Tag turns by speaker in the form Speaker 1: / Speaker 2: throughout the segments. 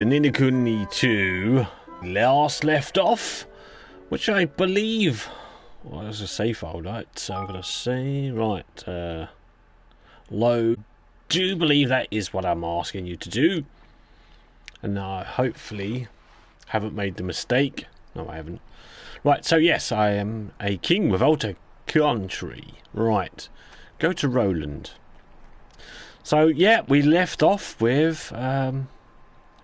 Speaker 1: NI NO KUNI 2 last left off, which I believe was a save file, right? So I'm going to say, right, load. Do believe that is what I'm asking you to do, and I hopefully haven't made the mistake. No, I haven't. Right, so yes, I am a king without a country. Right, go to Roland. So yeah, we left off with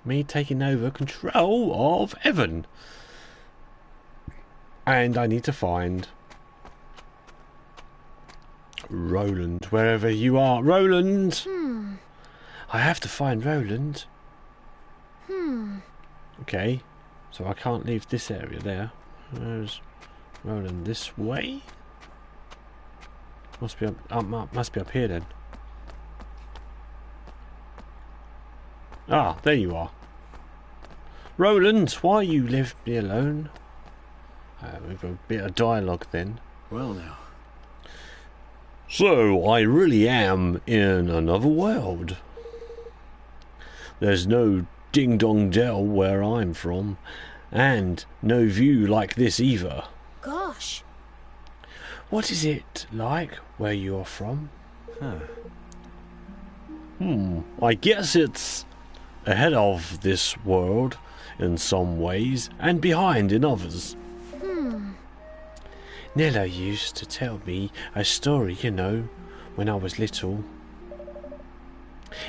Speaker 1: me taking over control of Evan, and I need to find Roland wherever you are. Roland. I have to find Roland. Okay, so I can't leave this area there. Where's Roland? This way? Must be up here then. Ah, there you are. Roland, why you left me alone? We've got a bit of dialogue then.
Speaker 2: Well now.
Speaker 1: So, I really am in another world. There's no ding-dong dell where I'm from, and no view like this either.
Speaker 3: Gosh.
Speaker 1: What is it like where you're from? I guess it's ahead of this world in some ways, and behind in others. Nella used to tell me a story, you know, when I was little.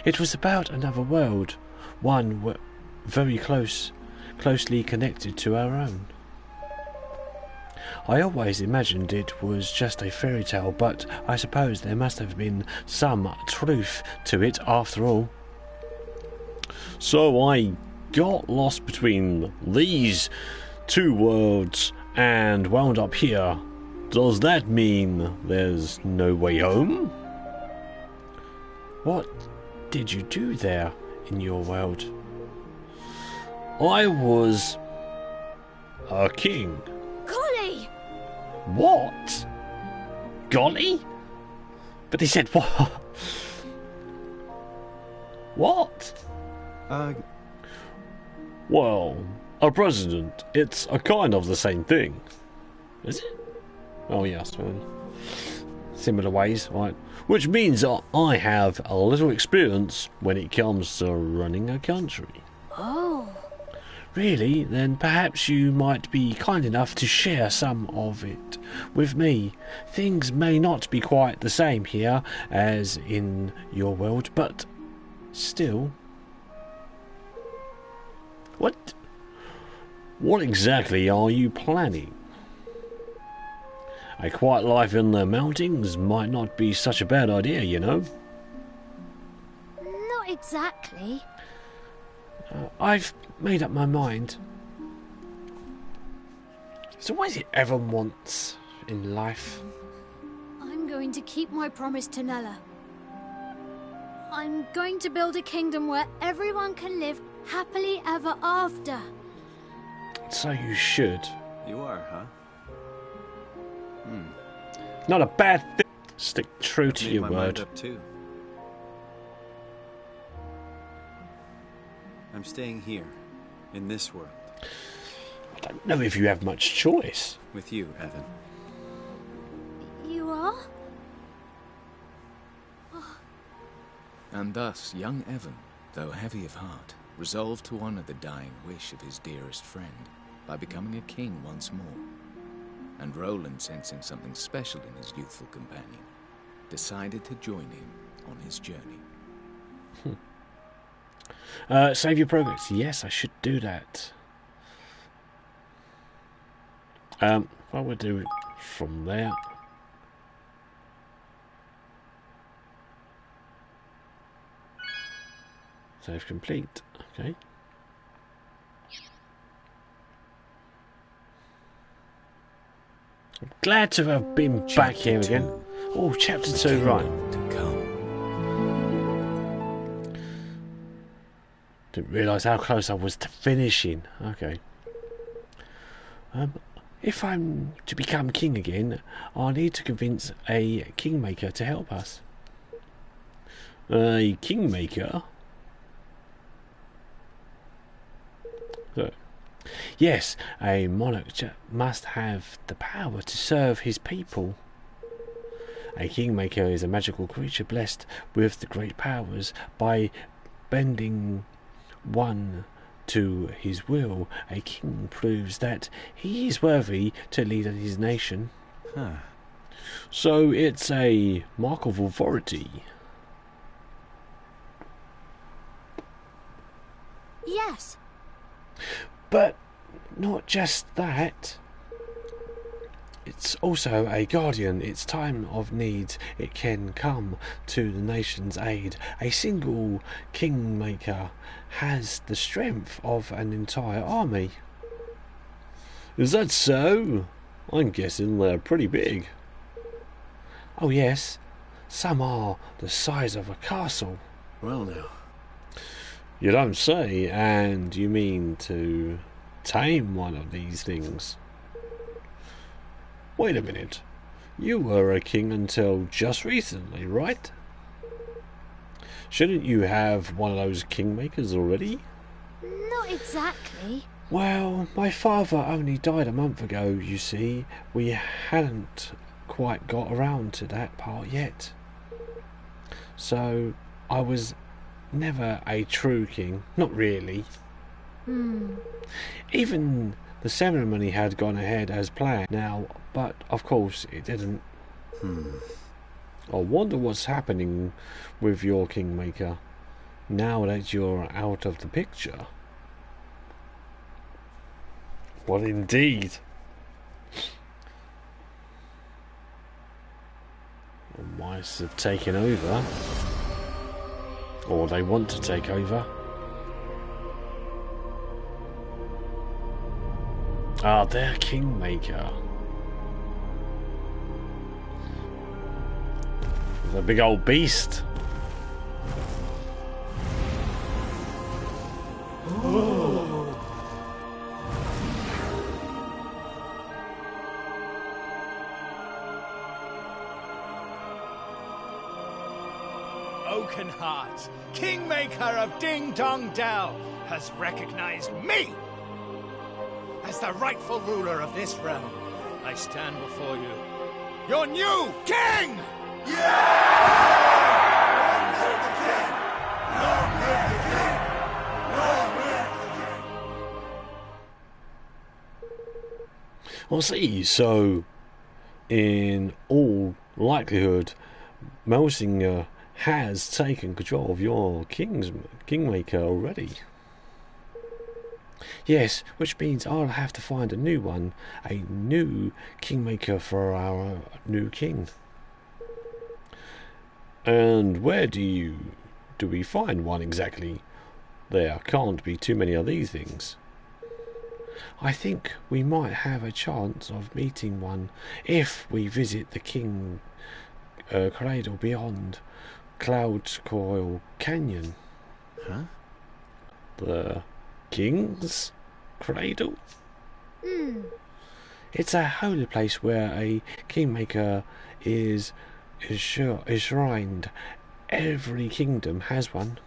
Speaker 1: It was about another world, one very closely connected to our own. I always imagined it was just a fairy tale, but I suppose there must have been some truth to it after all. So I got lost between these two worlds and wound up here. Does that mean there's no way home? What did you do there in your world? I was a king.
Speaker 3: Golly!
Speaker 1: What? Golly? But he said what? What? Well, a president, it's a kind of the same thing. Is it? Oh yes, well, similar ways, right? Which means I have a little experience when it comes to running a country.
Speaker 3: Oh.
Speaker 1: Really? Then perhaps you might be kind enough to share some of it with me. Things may not be quite the same here as in your world, but still. What exactly are you planning? A quiet life in the mountains might not be such a bad idea, you know.
Speaker 3: Not exactly.
Speaker 1: I've made up my mind. So what is it Evan wants in life?
Speaker 3: I'm going to keep my promise to Nella. I'm going to build a kingdom where everyone can live happily ever after.
Speaker 1: So you should.
Speaker 2: You are, huh?
Speaker 1: Not a bad thing. Stick true to your
Speaker 2: my
Speaker 1: word.
Speaker 2: mind up too. I'm staying here, in this world.
Speaker 1: I don't know if you have much choice.
Speaker 2: With you, Evan.
Speaker 3: You are?
Speaker 4: And thus, young Evan, though heavy of heart, resolved to honor the dying wish of his dearest friend by becoming a king once more. And Roland, sensing something special in his youthful companion, decided to join him on his journey.
Speaker 1: Save your progress. Yes, I should do that. What we'll do from there. Save complete. Okay. I'm glad to have been back here again. Oh, chapter 2, right. Didn't realise how close I was to finishing. Okay. If I'm to become king again, I'll need to convince a kingmaker to help us. A kingmaker? So, yes, a monarch must have the power to serve his people. A kingmaker is a magical creature blessed with the great powers. By bending one to his will, a king proves that he is worthy to lead his nation.
Speaker 2: Huh.
Speaker 1: So it's a mark of authority.
Speaker 3: Yes.
Speaker 1: But not just that. It's also a guardian. Its time of need, it can come to the nation's aid. A single kingmaker has the strength of an entire army. Is that so? I'm guessing they're pretty big. Oh yes, some are the size of a castle.
Speaker 2: Well now.
Speaker 1: You don't say, and you mean to tame one of these things? Wait a minute. You were a king until just recently, right? Shouldn't you have one of those kingmakers already?
Speaker 3: Not exactly.
Speaker 1: Well, my father only died a month ago, you see. We hadn't quite got around to that part yet. So, I was never a true king. Not really. Even the ceremony had gone ahead as planned now, but of course it didn't. I wonder what's happening with your kingmaker now that you're out of the picture. What indeed? The mice have taken over. Or they want to take over. Ah, they're kingmaker. The big old beast.
Speaker 5: Oakenheart, Kingmaker of Ding Dong Dell, has recognized me as the rightful ruler of this realm. I stand before you, your new king!
Speaker 1: I see, so in all likelihood Melsinger has taken control of your kingmaker already. Yes, which means I'll have to find a new one, a new kingmaker for our new king. And where do we find one exactly? There can't be too many of these things. I think we might have a chance of meeting one if we visit the king cradle beyond Cloud's Coil Canyon.
Speaker 2: Huh?
Speaker 1: The king's cradle? It's a holy place where a kingmaker is enshrined. Every kingdom has one.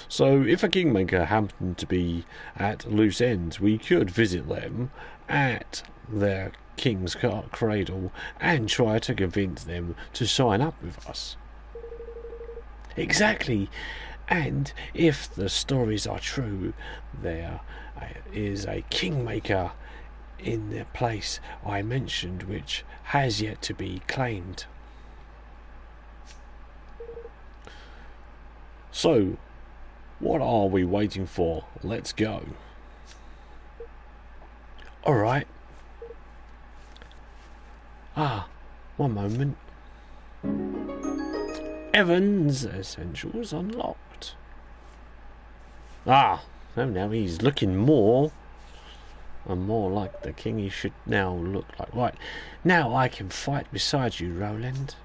Speaker 1: So if a kingmaker happened to be at loose ends, we could visit them at their king's cradle and try to convince them to sign up with us. Exactly. And if the stories are true, there is a kingmaker in the place I mentioned which has yet to be claimed. So, what are we waiting for? Let's go. Alright. One moment. Evan's essentials unlocked. Now he's looking more and more like the king he should now look like. Right, now I can fight beside you, Roland.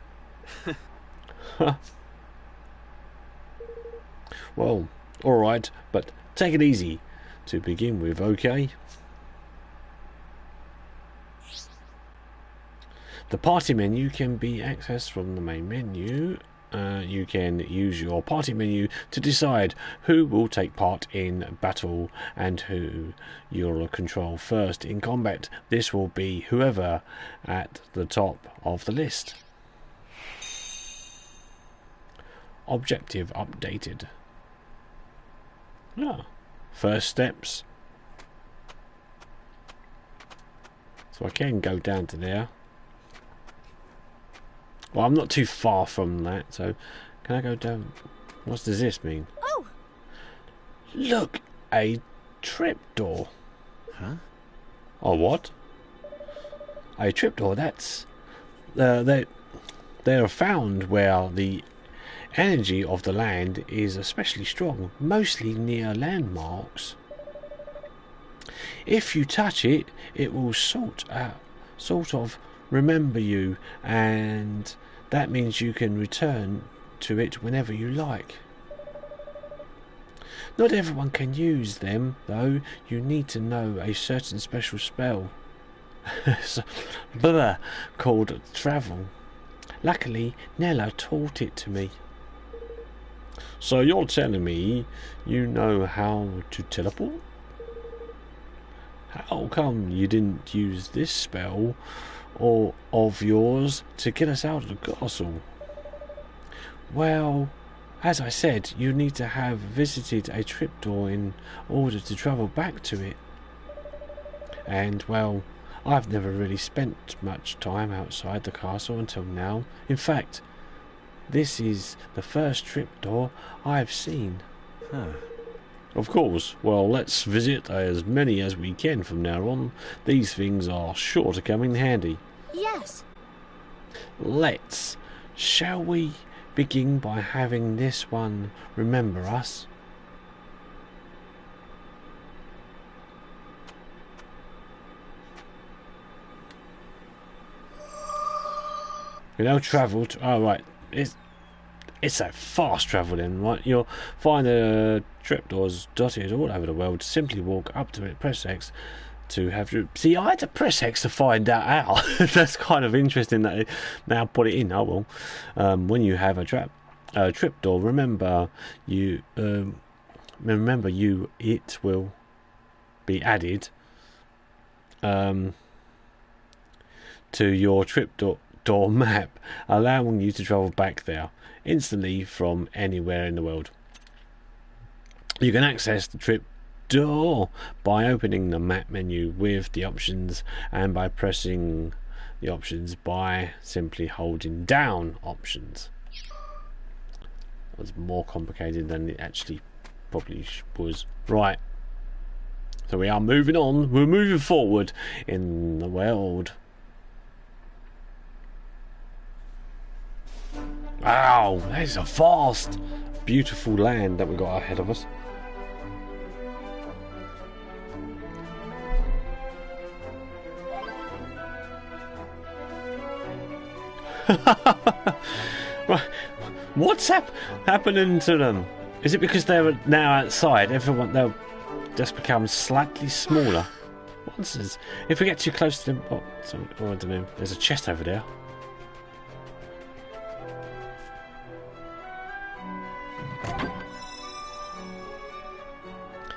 Speaker 1: Well, alright, but take it easy to begin with, okay? The party menu can be accessed from the main menu. you can use your party menu to decide who will take part in battle and who you'll control first in combat. This will be whoever at the top of the list. Objective updated. First steps. So I can go down to there. Well, I'm not too far from that, so can I go down? What does this mean?
Speaker 3: Oh!
Speaker 1: Look, a trapdoor.
Speaker 2: Huh?
Speaker 1: Oh, what? A trapdoor, that's... they are found where the energy of the land is especially strong, mostly near landmarks. If you touch it, it will sort of remember you, and that means you can return to it whenever you like. Not everyone can use them, though. You need to know a certain special spell called travel. Luckily, Nella taught it to me. So you're telling me you know how to teleport? How come you didn't use this spell or of yours to get us out of the castle? Well, as I said, you need to have visited a trapdoor in order to travel back to it. And, well, I've never really spent much time outside the castle until now. In fact, this is the first trapdoor I've seen.
Speaker 2: Huh.
Speaker 1: Of course. Well, let's visit as many as we can from now on. These things are sure to come in handy.
Speaker 3: Yes.
Speaker 1: Let's. Shall we begin by having this one remember us? You know, travel to... Oh, right. It's a fast travel then, right? You'll find the trapdoors dotted all over the world. Simply walk up to it, press X to have to... See, I had to press X to find that out. That's kind of interesting that they now put it in. Oh, well. When you have a trapdoor, remember it will be added to your trapdoor map, allowing you to travel back there instantly from anywhere in the world. You can access the trapdoor by opening the map menu with the options and by pressing the options by simply holding down options. It was more complicated than it actually probably was. Right, so we are moving on. We're moving forward in the world. Wow, that is a vast, beautiful land that we got ahead of us. Right, what's happening to them? Is it because they're now outside? They'll just become slightly smaller. What's this? If we get too close to them, I don't know. There's a chest over there.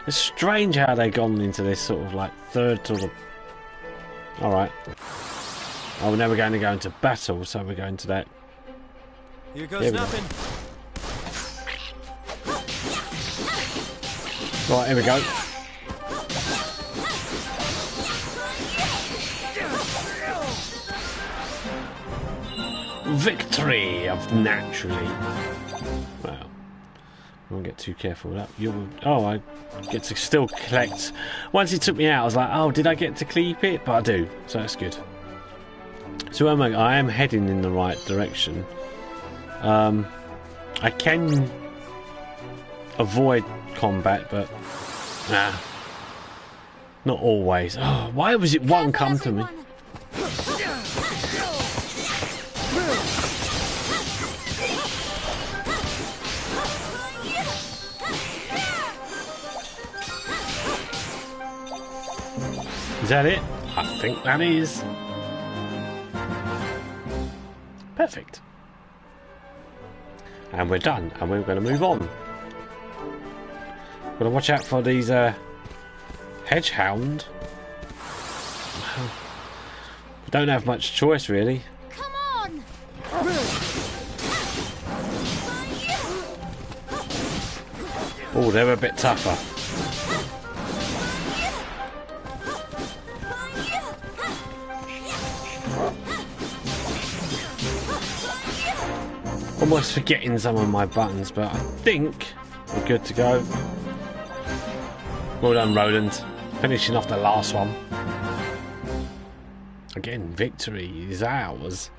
Speaker 1: It's strange how they've gone into this sort of like third sort of... Alright. Oh, now we're going to go into battle, so we're going to that.
Speaker 2: Here goes nothing.
Speaker 1: Right, here we go. Victory of naturally. Well, I won't get too careful with that. I get to still collect. Once he took me out, I was like, oh, did I get to keep it? But I do, so that's good. So I am heading in the right direction. I can avoid combat, but not always. Oh, why was it one come to me? Is that it? I think that is. and we're done, and we're going to move on. Got to watch out for these hedgehound. We don't have much choice really.
Speaker 3: Come on!
Speaker 1: Oh, they're a bit tougher. Almost forgetting some of my buttons, but I think we're good to go. Well done, Roland. Finishing off the last one. Again, victory is ours.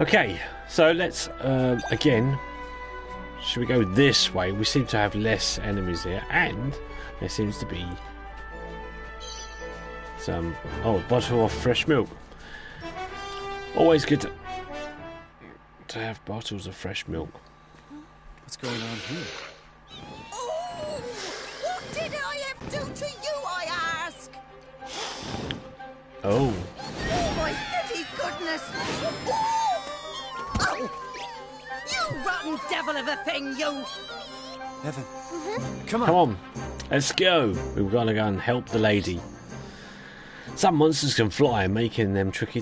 Speaker 1: Okay, so let's, again, should we go this way? We seem to have less enemies here, and there seems to be some, oh, a bottle of fresh milk. Always good to have bottles of fresh milk.
Speaker 2: What's going on here?
Speaker 6: Oh, what did I ever do to you, I ask?
Speaker 1: Oh.
Speaker 6: Oh, my goody goodness! Oh! Oh! You rotten devil of a thing, you!
Speaker 2: Evan, come on.
Speaker 1: Come on, let's go. We're gonna go and help the lady. Some monsters can fly, making them tricky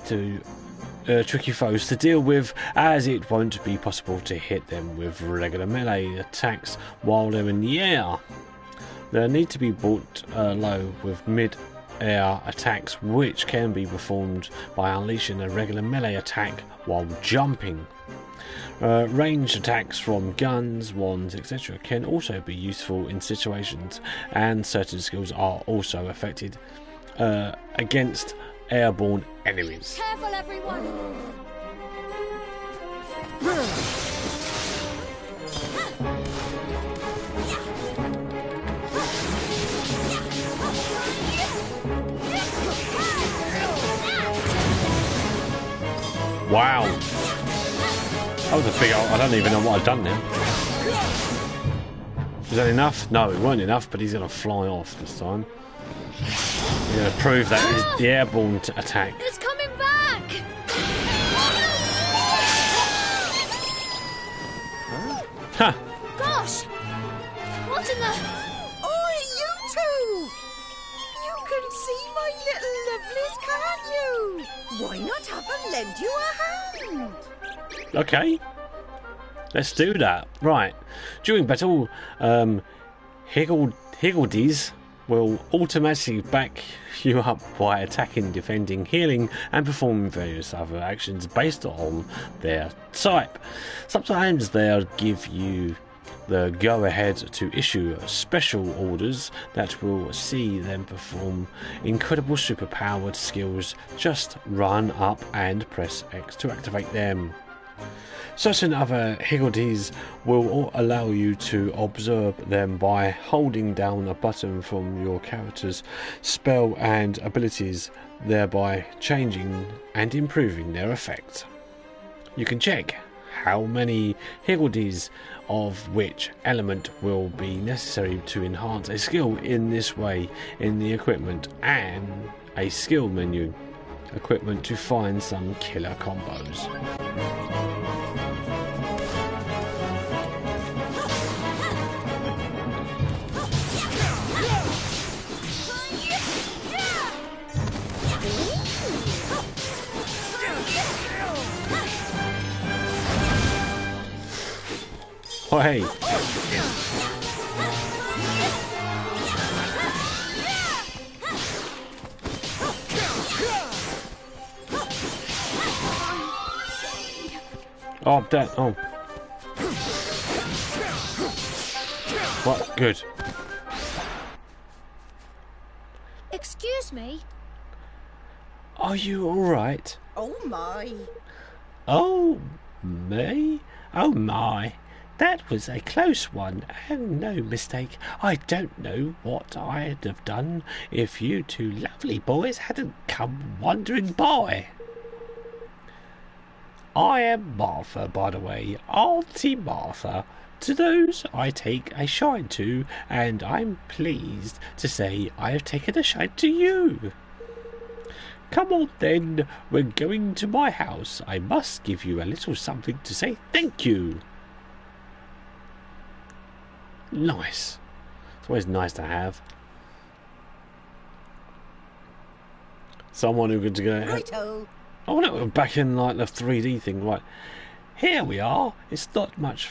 Speaker 1: foes to deal with, as it won't be possible to hit them with regular melee attacks while they're in the air. They need to be brought low with mid-air attacks, which can be performed by unleashing a regular melee attack while jumping. Ranged attacks from guns, wands, etc. can also be useful in situations, and certain skills are also affected against airborne enemies.
Speaker 3: Careful, everyone!
Speaker 1: Wow. That was a big old, I don't even know what I've done now. Is that enough? No, it weren't enough, but he's going to fly off this time. We're going to prove that it's the airborne attack.
Speaker 3: It's coming back!
Speaker 1: Ha!
Speaker 3: Gosh! What in the...
Speaker 6: Oi, you two! You can see my little lovelies, can't you? Why not have them lend you a hand?
Speaker 1: Okay. Let's do that. Right. During battle, Higgledies will automatically back you up by attacking, defending, healing, and performing various other actions based on their type. Sometimes they'll give you the go-ahead to issue special orders that will see them perform incredible superpowered skills. Just run up and press X to activate them. Certain other Higgledies will allow you to observe them by holding down a button from your character's spell and abilities, thereby changing and improving their effect. You can check how many Higgledies of which element will be necessary to enhance a skill in this way in the equipment and a skill menu equipment to find some killer combos. Oh, hey. Oh, I'm dead. Oh. What? Good.
Speaker 3: Excuse me?
Speaker 1: Are you alright?
Speaker 6: Oh my.
Speaker 1: Oh, me? Oh my. That was a close one, and no mistake. I don't know what I'd have done if you two lovely boys hadn't come wandering by. I am Martha, by the way, Auntie Martha. To those I take a shine to, and I'm pleased to say I have taken a shine to you. Come on then, we're going to my house. I must give you a little something to say thank you. Nice. It's always nice to have someone who could go.
Speaker 6: Righto.
Speaker 1: Oh no, we're back in like the 3D thing. Right, here we are. It's not much,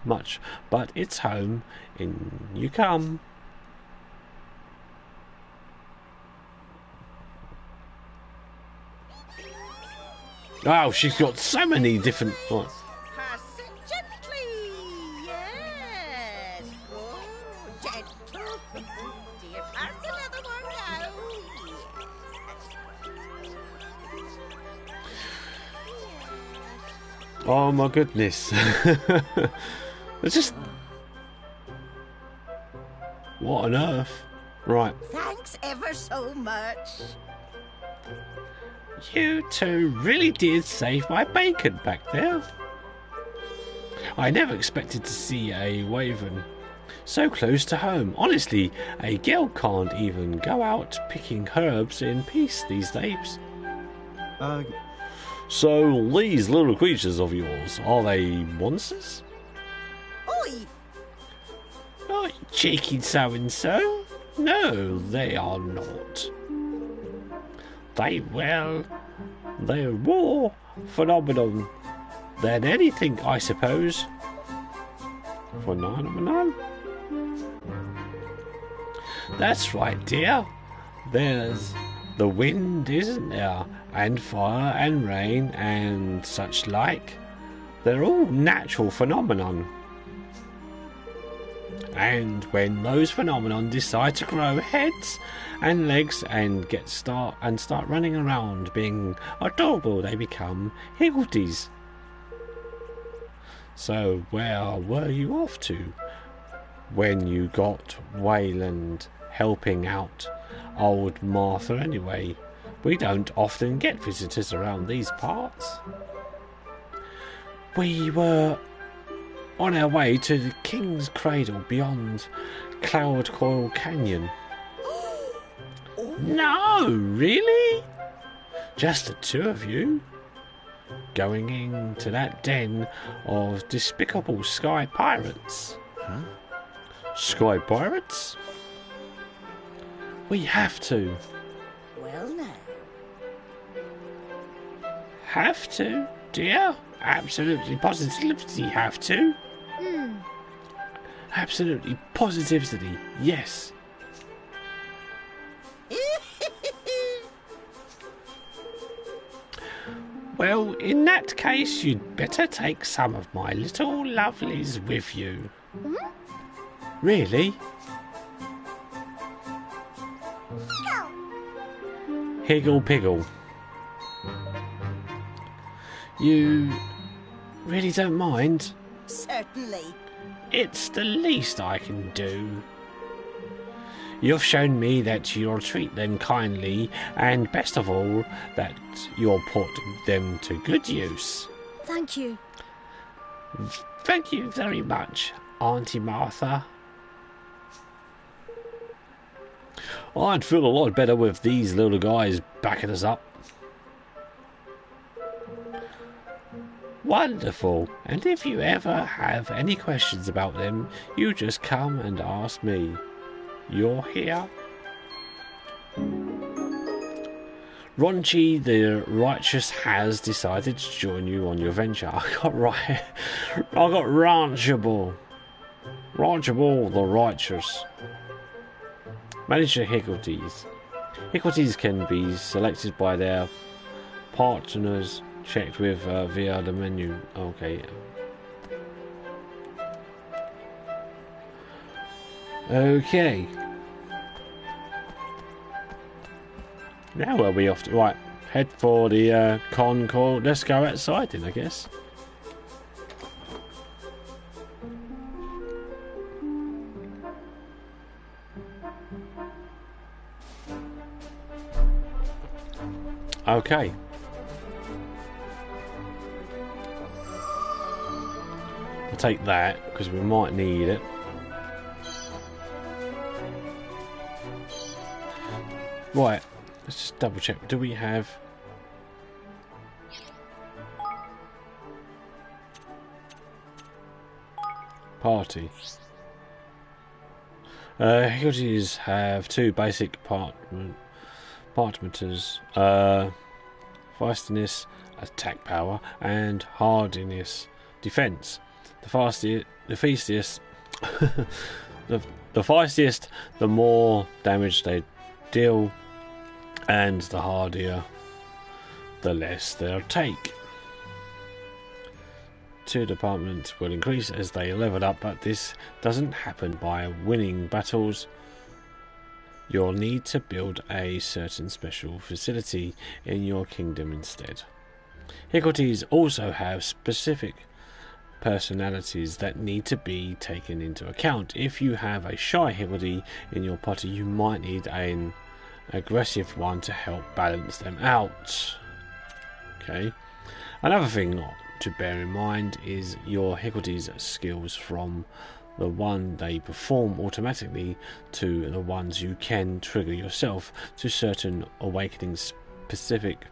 Speaker 1: much, but it's home. In you come. Oh, she's got so many different. Right.
Speaker 6: Pass it gently. Yes. Oh, gentle. Dear, pass another one now.
Speaker 1: Oh my goodness. It's just. What on earth? Right.
Speaker 6: Thanks ever so much.
Speaker 1: You two really did save my bacon back there. I never expected to see a wyvern so close to home. Honestly, a girl can't even go out picking herbs in peace these days. So these little creatures of yours, are they monsters?
Speaker 6: Oi!
Speaker 1: Oh, cheeky so-and-so. No, they are not. They're more phenomenon than anything, I suppose. Phenomenon? That's right, dear. There's the wind, isn't there? And fire and rain and such like. They're all natural phenomenon. And when those phenomenon decide to grow heads and legs and start running around being adorable, they become higgledies. So where were you off to when you got Wayland helping out old Martha anyway? We don't often get visitors around these parts. We were on our way to the King's Cradle beyond Cloud Coil Canyon. No, really? Just the two of you? Going into that den of despicable sky pirates?
Speaker 2: Huh?
Speaker 1: Sky pirates? We have to.
Speaker 6: Well now.
Speaker 1: Have to, dear? Absolutely, positively have to. Absolutely, positivity, yes. Well, in that case, you'd better take some of my little lovelies with you. Really? Higgle piggle. You really don't mind?
Speaker 6: Certainly.
Speaker 1: It's the least I can do. You've shown me that you'll treat them kindly, and best of all, that you'll put them to good use.
Speaker 3: Thank you.
Speaker 1: Thank you very much, Auntie Martha. I'd feel a lot better with these little guys backing us up. Wonderful. And if you ever have any questions about them, you just come and ask me. You're here. Ronchi the Righteous has decided to join you on your venture. I got Ranchable. Ranchable the Righteous. Manage your Higgledies. Higgledies can be selected by their partners, checked with via the menu. Okay. Okay. Now where are we off to? Right, head for the con call. Let's go outside then, I guess. Okay. I'll take that because we might need it. Right, let's just double check. Do we have... Party? Hickories have two basic parameters: feistiness, attack power, and hardiness, defense. The feistiest, the feistiest, the more damage they deal, and the hardier, the less they'll take. Two departments will increase as they level up, but this doesn't happen by winning battles. You'll need to build a certain special facility in your kingdom instead. Hickories also have specific personalities that need to be taken into account. If you have a shy Hickory in your party, you might need an aggressive one to help balance them out. Okay. Another thing to bear in mind is your Hickory's skills, from the one they perform automatically to the ones you can trigger yourself to certain awakening specific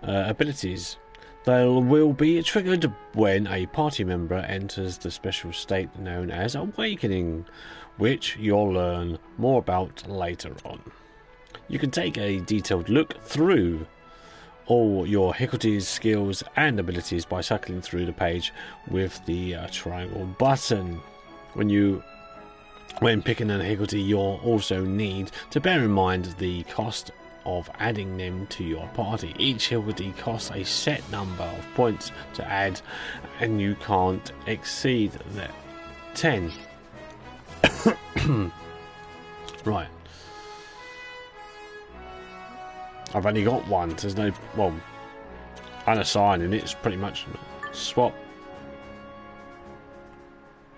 Speaker 1: abilities. They will be triggered when a party member enters the special state known as awakening, which you'll learn more about later on. You can take a detailed look through all your Hickory's skills and abilities by cycling through the page with the triangle button. When picking a Hickory, you'll also need to bear in mind the cost of adding them to your party. Each Hickory costs a set number of points to add, and you can't exceed that 10. Right. I've only got one, so there's no, well, unassigning it's pretty much swap.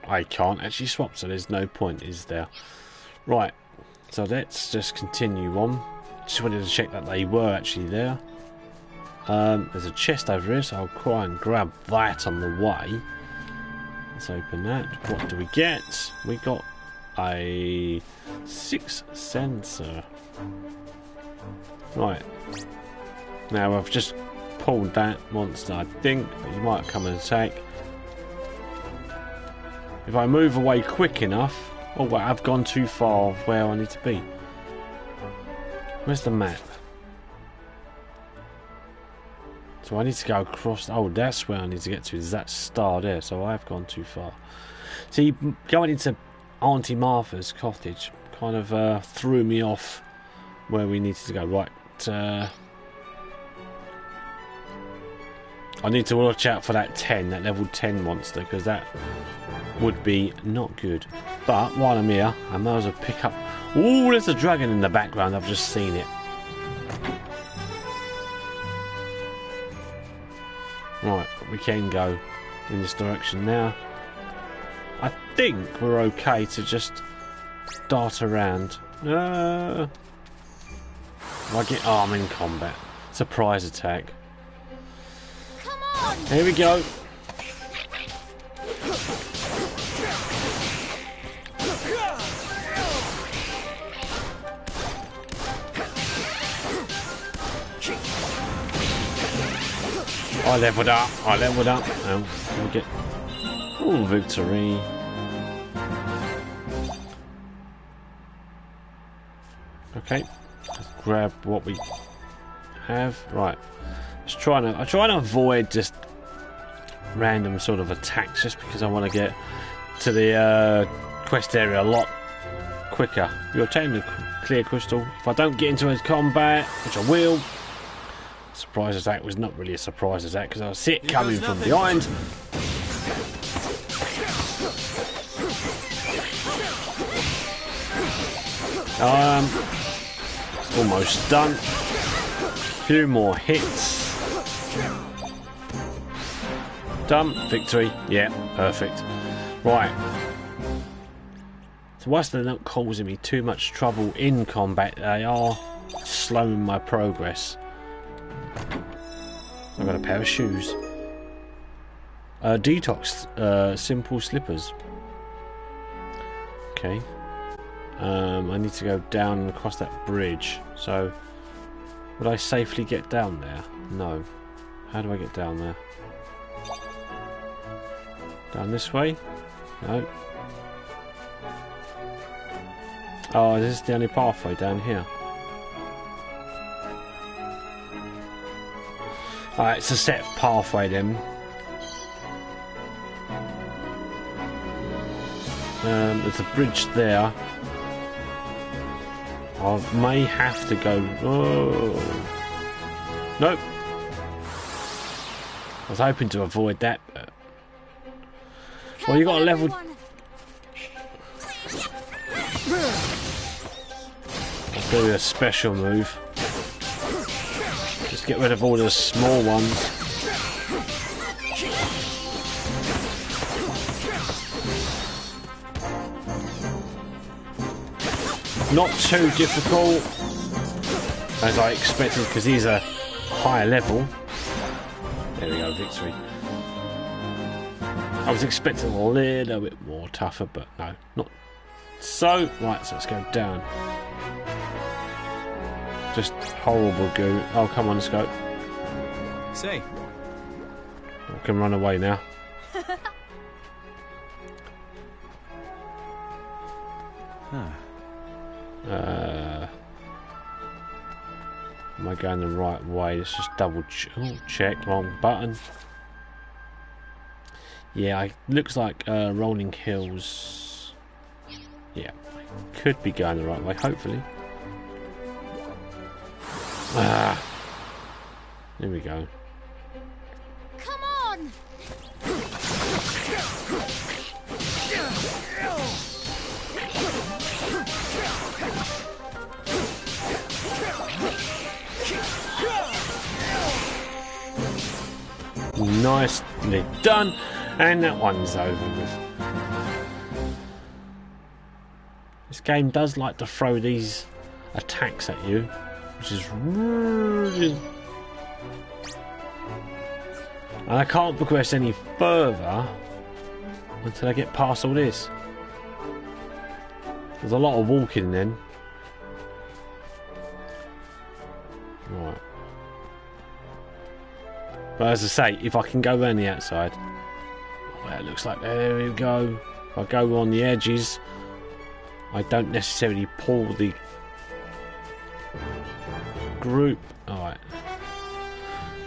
Speaker 1: I can't actually swap, so there's no point, is there? Right, so let's just continue on. Just wanted to check that they were actually there. There's a chest over here, so I'll try and grab that on the way. Let's open that. What do we get? We got a 6 sensor. Right, now I've just pulled that monster, I think, but he might come and attack. If I move away quick enough... Oh wait, I've gone too far where I need to be. Where's the map? So I need to go across... Oh, that's where I need to get to, is that star there, so I've gone too far. See, going into Auntie Martha's cottage kind of threw me off where we needed to go. Right, I need to watch out for that level 10 monster, because that would be not good. But while I'm here, I might as well pick up... Oh, there's a dragon in the background, I've just seen it. Right, we can go in this direction now. I think we're okay to just dart around. Oh, I'm in combat. Surprise attack.
Speaker 3: Come on!
Speaker 1: Here we go. I leveled up. Now we get victory. Okay. Let's grab what we have. Right. I'm trying to avoid just random sort of attacks, just because I want to get to the quest area a lot quicker. You obtain the clear crystal. If I don't get into a combat, which I will, surprise attack was not really a surprise attack, because I see it coming from behind. Almost done. Few more hits. Done. Victory. Yeah, perfect. Right. So whilst they're not causing me too much trouble in combat, they are slowing my progress. I've got a pair of shoes. Detox. Simple slippers. Okay. I need to go down and across that bridge. So, would I safely get down there? No. How do I get down there? Down this way? No. Oh, this is the only pathway down here. Alright, it's a set pathway then. There's a bridge there. I may have to go... Oh. Nope. I was hoping to avoid that, but... Well, you got a level... I'll do a special move. Just get rid of all the small ones. Not too difficult as I expected, because he's a higher level. There we go, victory. I was expecting a little bit more tougher, but no, not so. Right, so let's go down. Just horrible goo. Oh, come on, let's go.
Speaker 2: Say.
Speaker 1: I can run away now. Am I going the right way? Let's just double check. Wrong button. Yeah, looks like Rolling Hills. Yeah, could be going the right way, hopefully. There we go.
Speaker 3: Come on!
Speaker 1: Nicely done, and that one's over with. This game does like to throw these attacks at you, which is really... And I can't progress any further until I get past all this. There's a lot of walking then. Right. But as I say, if I can go around the outside... Well, it looks like there we go. If I go on the edges, I don't necessarily pull the group. Alright.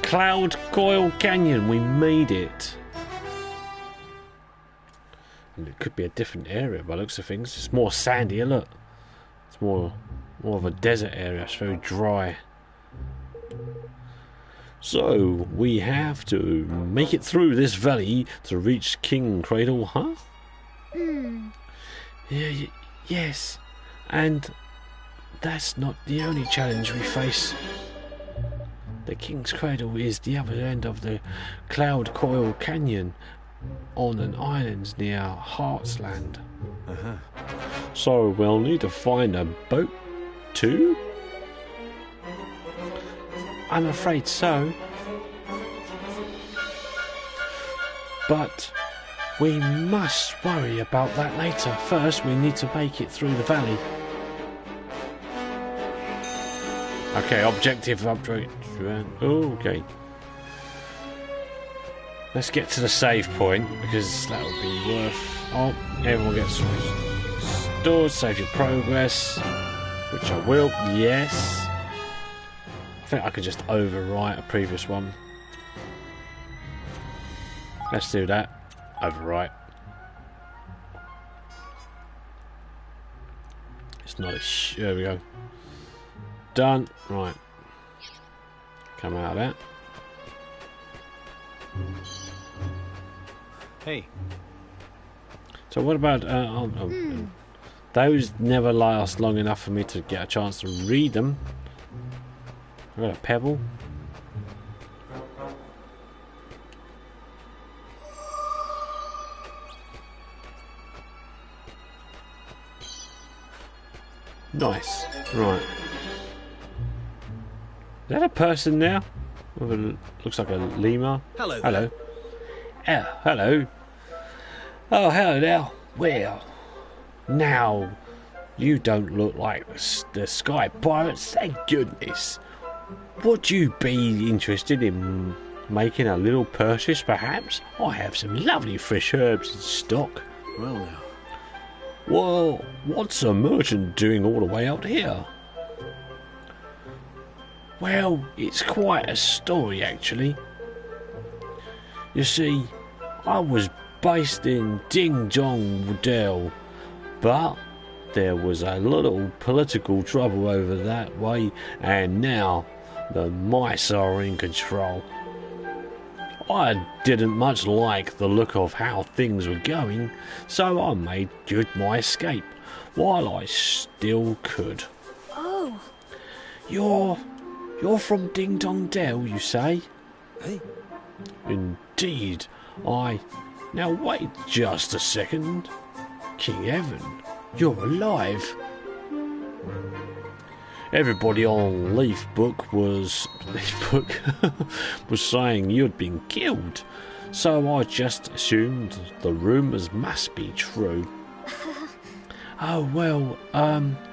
Speaker 1: Cloud Coil Canyon, we made it. And it could be a different area by the looks of things. It's more sandy, look. It's more of a desert area. It's very dry. So we have to make it through this valley to reach King Cradle, huh? Yeah, yes. And that's not the only challenge we face. The King's Cradle is the other end of the Cloud Coil Canyon on an island near Heartsland. So we'll need to find a boat too? I'm afraid so. But we must worry about that later. First, we need to make it through the valley. Okay, objective upgrade. Okay. Let's get to the save point, because that will be worth... Oh, everyone gets restored. Save your progress. Which I will. Yes. I think I could just overwrite a previous one. Let's do that. Overwrite. It's not a there we go. Done. Right. Come out of that.
Speaker 2: Hey.
Speaker 1: So what about those never last long enough for me to get a chance to read them. I got a pebble. Nice. Right. Is that a person now? Looks like a lemur.
Speaker 2: Hello.
Speaker 1: Hello. Oh, hello. Oh, hello now. Well, now you don't look like the Sky Pirates, thank goodness. Would you be interested in making a little purchase, perhaps? I have some lovely fresh herbs in stock.
Speaker 2: Well now.
Speaker 1: Well, what's a merchant doing all the way out here? Well, it's quite a story actually. You see, I was based in Ding Dong Dell, but there was a little political trouble over that way, and now the mice are in control. I didn't much like the look of how things were going, so I made good my escape while I still could.
Speaker 3: Oh,
Speaker 1: You're from Ding Dong Dell, you say?
Speaker 2: Hey,
Speaker 1: Indeed, Now wait just a second. King Evan, you're alive. Everybody on Leafbook was saying you'd been killed, so I just assumed the rumours must be true. Oh well,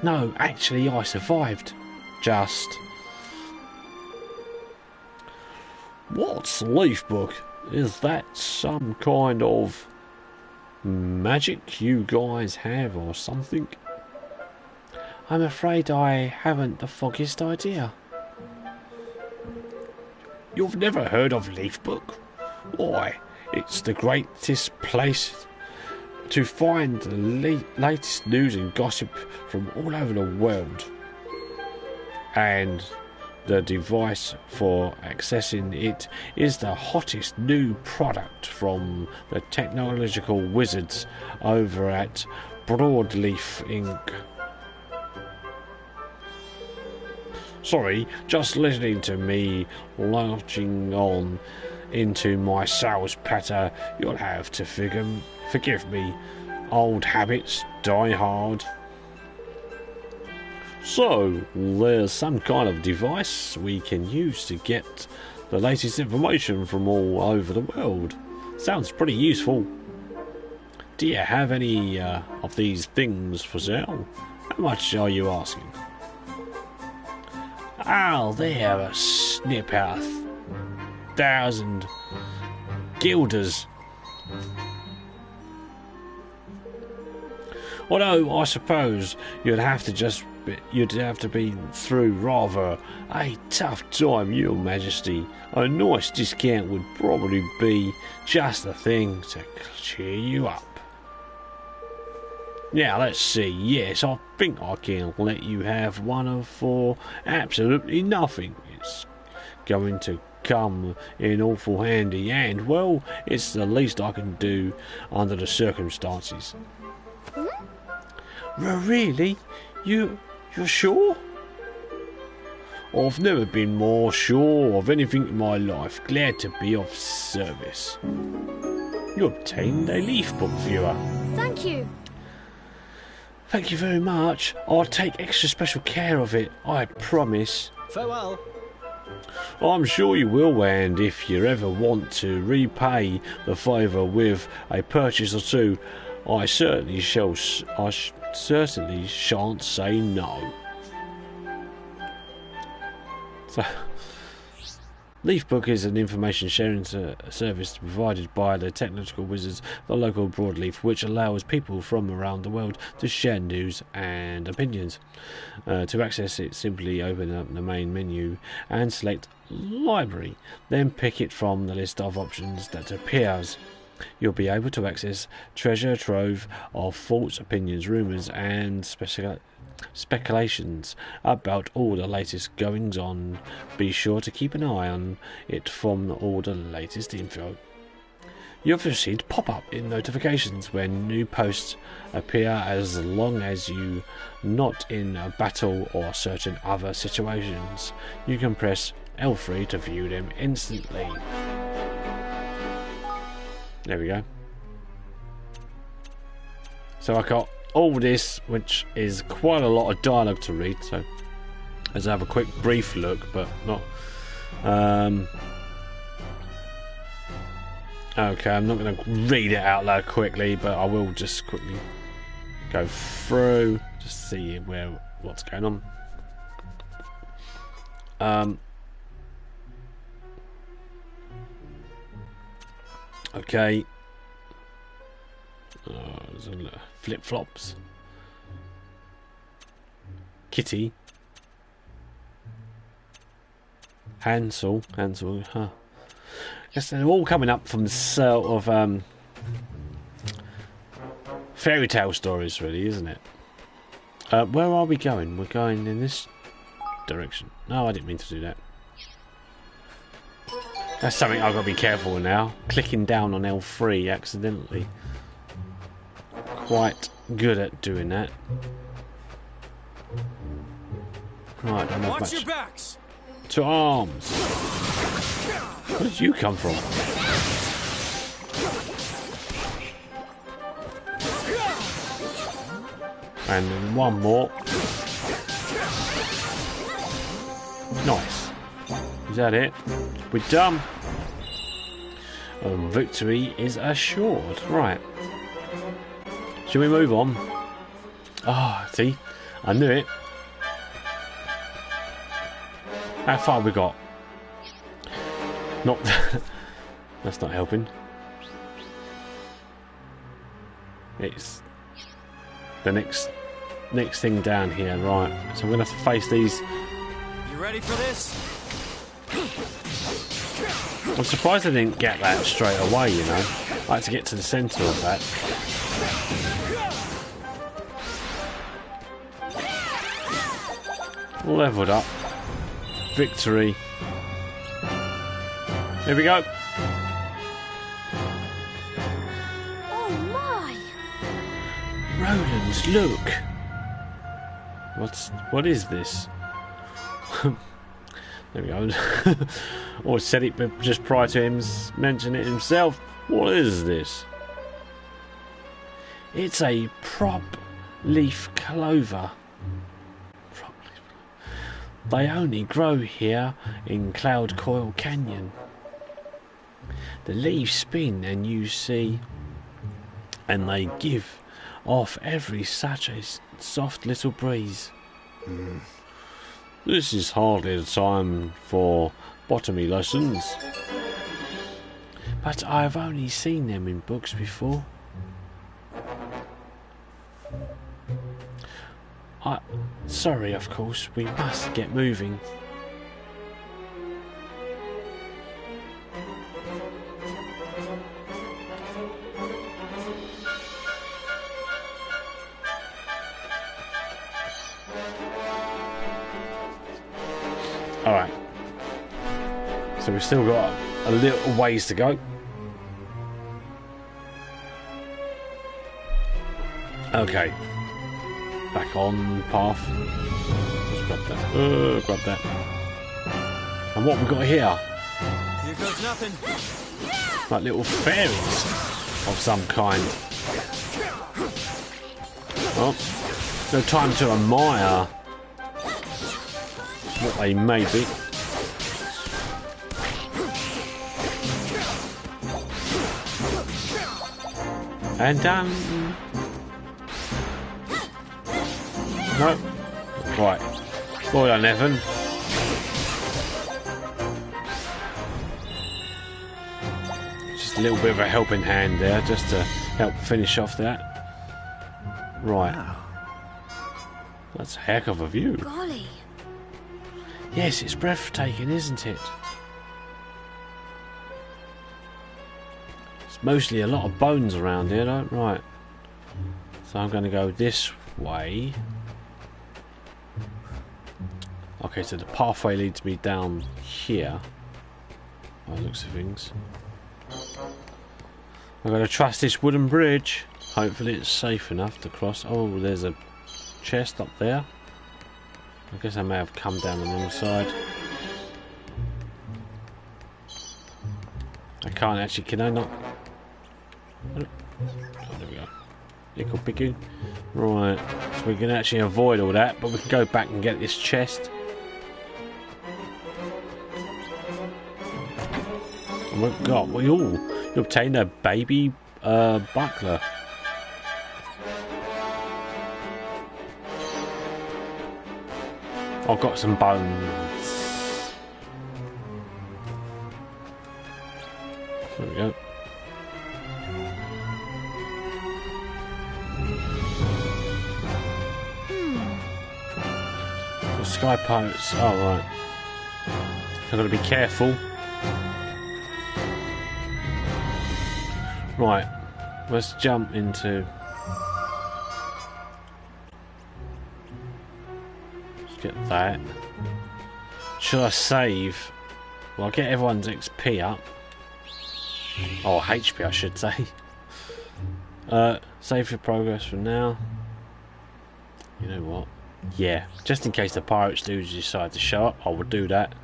Speaker 1: no, actually I survived. Just. What's Leafbook? Is that some kind of magic you guys have or something? I'm afraid I haven't the foggiest idea. You've never heard of Leafbook? Why, it's the greatest place to find the latest news and gossip from all over the world. And the device for accessing it is the hottest new product from the technological wizards over at Broadleaf Inc. Sorry, just listening to me launching on into my sales patter, you'll have to forgive me. Old habits die hard. So, there's some kind of device we can use to get the latest information from all over the world. Sounds pretty useful. Do you have any of these things for sale? How much are you asking? Oh, they have a snip out of 1,000 guilders. Although I suppose you'd have to be through rather a tough time, Your Majesty. A nice discount would probably be just the thing to cheer you up. Now let's see. Yes, I think I can let you have one of for absolutely nothing. It's going to come in awful handy, and well, it's the least I can do under the circumstances. Really? You're sure? I've never been more sure of anything in my life. Glad to be of service. You obtained a Leafbook viewer.
Speaker 3: thank you.
Speaker 1: Thank you very much. I'll take extra special care of it, I promise.
Speaker 2: farewell.
Speaker 1: I'm sure you will, and if you ever want to repay the favour with a purchase or two, I certainly shan't say no. So, Leafbook is an information sharing service provided by the technological wizards, the local Broadleaf, which allows people from around the world to share news and opinions. To access it, simply open up the main menu and select Library, then pick it from the list of options that appears. You'll be able to access treasure trove of thoughts, opinions, rumours and speculations about all the latest goings on. Be sure to keep an eye on it from all the latest info. You've received pop-up in notifications when new posts appear, as long as you're not in a battle or certain other situations. You can press L3 to view them instantly. There we go. So I got all this, which is quite a lot of dialogue to read, so let's have a quick brief look, but not okay, I'm not going to read it out loud quickly, but I will just quickly go through just to see what's going on. Okay, Flip flops. Kitty. Hansel, huh? Guess they're all coming up from sort of fairy tale stories, really, isn't it? Where are we going? We're going in this direction. No, I didn't mean to do that. That's something I've got to be careful with now. Clicking down on L3 accidentally. Quite good at doing that. Right, don't have much.
Speaker 2: Watch your backs.
Speaker 1: To arms. Where did you come from? And then one more. Nice. Is that it? We're done. Victory is assured. Right. Shall we move on? Ah, see? I knew it. How far we got? Not. That's not helping. It's the next thing down here, right? So I'm gonna have to face these.
Speaker 2: You ready for this?
Speaker 1: I'm surprised I didn't get that straight away. You know, I had to get to the centre of that. Leveled up. Victory. Here we go.
Speaker 3: Oh my!
Speaker 1: Roland's look. What is this? There we go. Or said it just prior to him mentioning it himself. What is this? It's a prop leaf clover. They only grow here in Cloud Coil Canyon. The leaves spin and you see, and they give off every such a soft little breeze. This is hardly the time for botany lessons. But I've only seen them in books before. Sorry, of course, we must get moving. Alright. So we've still got a little ways to go. Okay. Back on path. Let's grab that. Grab that. And what we got here?
Speaker 2: Here goes nothing.
Speaker 1: Like little fairies of some kind. Oh, no time to admire what they may be. And no. Right. Well done, Evan. Just a little bit of a helping hand there, just to help finish off that. Right. Wow. That's a heck of a view.
Speaker 3: Golly.
Speaker 1: Yes, it's breathtaking, isn't it? It's mostly a lot of bones around here, though. Right. So I'm going to go this way. Okay, so the pathway leads me down here. By the looks of things. I'm going to trust this wooden bridge. Hopefully it's safe enough to cross. Oh, there's a chest up there. I guess I may have come down the wrong side. I can't actually, can I not? Oh, there we go. Ickle pickle. Right, so we can actually avoid all that, but we can go back and get this chest. And we've got, you obtained a baby buckler. I've got some bones. There we go. The Sky Pirates. Oh, right. I've got to be careful. Right. Let's jump into... Let's get that. Should I save? Well, I'll get everyone's XP up. Oh, HP I should say. Save your progress for now. You know what? Yeah, just in case the pirates do decide to show up, I will do that.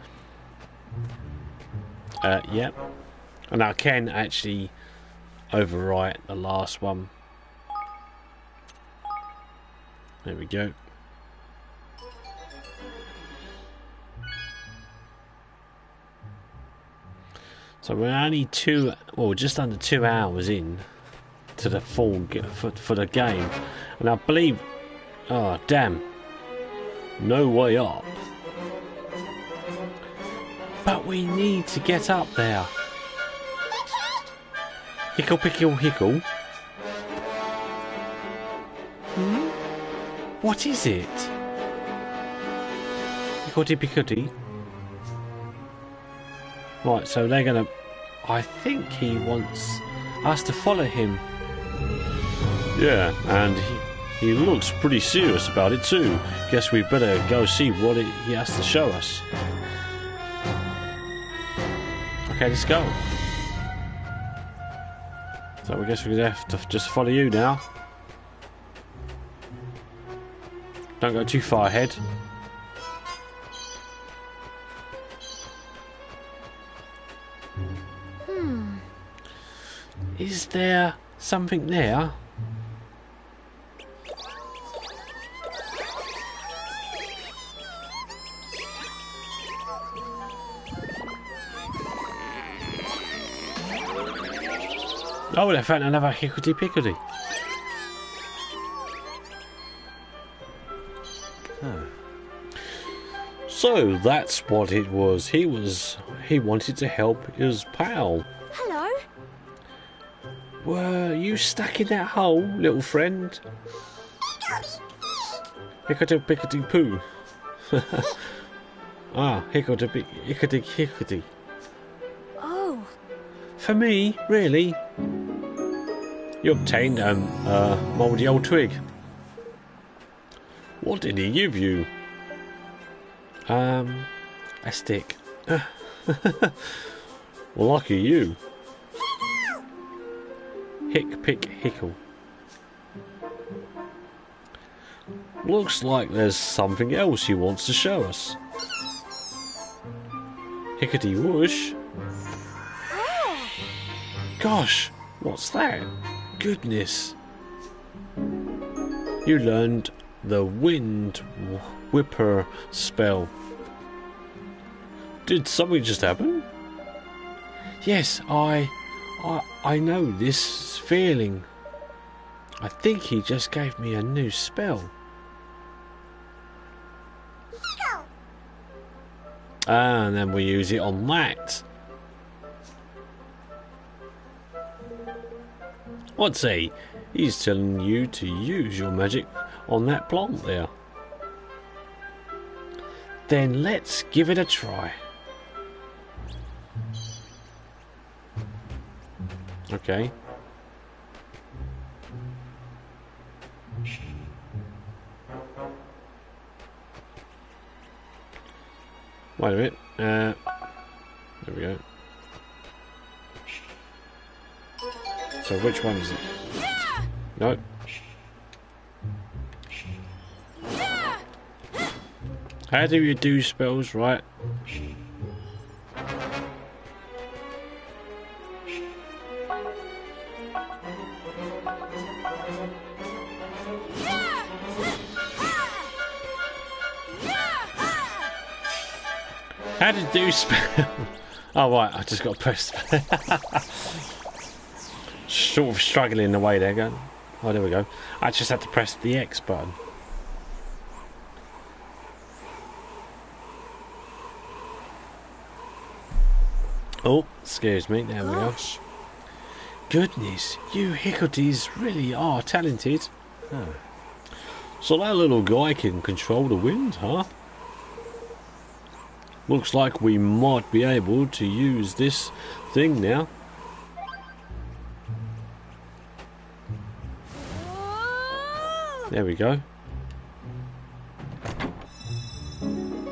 Speaker 1: Yep. And I can actually overwrite the last one. There we go. So we're only just under 2 hours in to the full for the game, and I believe, oh damn, no way up. But we need to get up there. Hickle pickle hickle. What is it? Hickledy pickledy. Right, so they're gonna... I think he wants us to follow him. Yeah, and he looks pretty serious about it too. Guess we better go see what he has to show us. Okay, let's go. So I guess we're gonna have to just follow you now. Don't go too far ahead. Is there something there? Oh, they found another hickledy pickledy. So that's what it was. He wanted to help his pal.
Speaker 3: Hello?
Speaker 1: Were you stuck in that hole, little friend? Hickledy pickledy poo. Ah, hickledy hickledy.
Speaker 3: Oh.
Speaker 1: For me, really? You obtained a mouldy old twig. What did he give you? A stick. Well, lucky you. Hick, pick, hickle. Looks like there's something else he wants to show us. Hickety whoosh. Gosh, what's that? Goodness. You learned the wind whipper spell. Did something just happen? Yes, I know this feeling. I think he just gave me a new spell. And then we use it on that. What's he? He's telling you to use your magic on that plant there. Then let's give it a try. Okay. Wait a minute. There we go. So which one is it? No. How do you do spells right? How to do spell? Oh right, I just got to press. Sort of struggling away there, going. Oh, there we go. I just had to press the X button. Oh, excuse me. There we go. Goodness, you Hickleties really are talented. Oh. So that little guy can control the wind, huh? Looks like we might be able to use this thing now. There we go.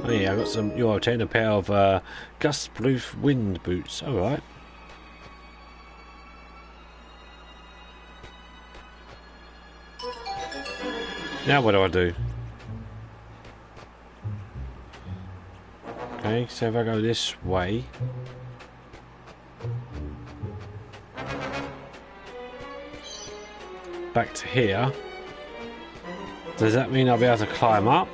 Speaker 1: Oh yeah, I got some. You obtain a pair of gust-proof wind boots. All right. Now what do I do? Okay, so if I go this way, back to here, does that mean I'll be able to climb up?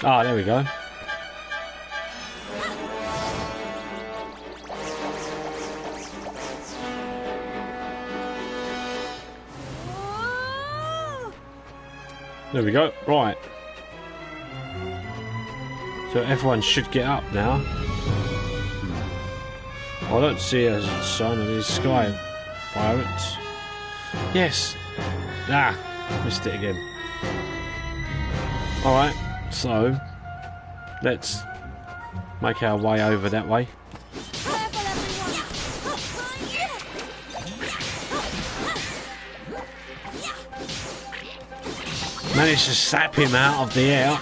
Speaker 1: Ah, there we go. There we go. Right. So everyone should get up now. I don't see a sign of these sky pirates. Yes. Ah, missed it again. Alright, so let's make our way over that way. Managed to sap him out of the air.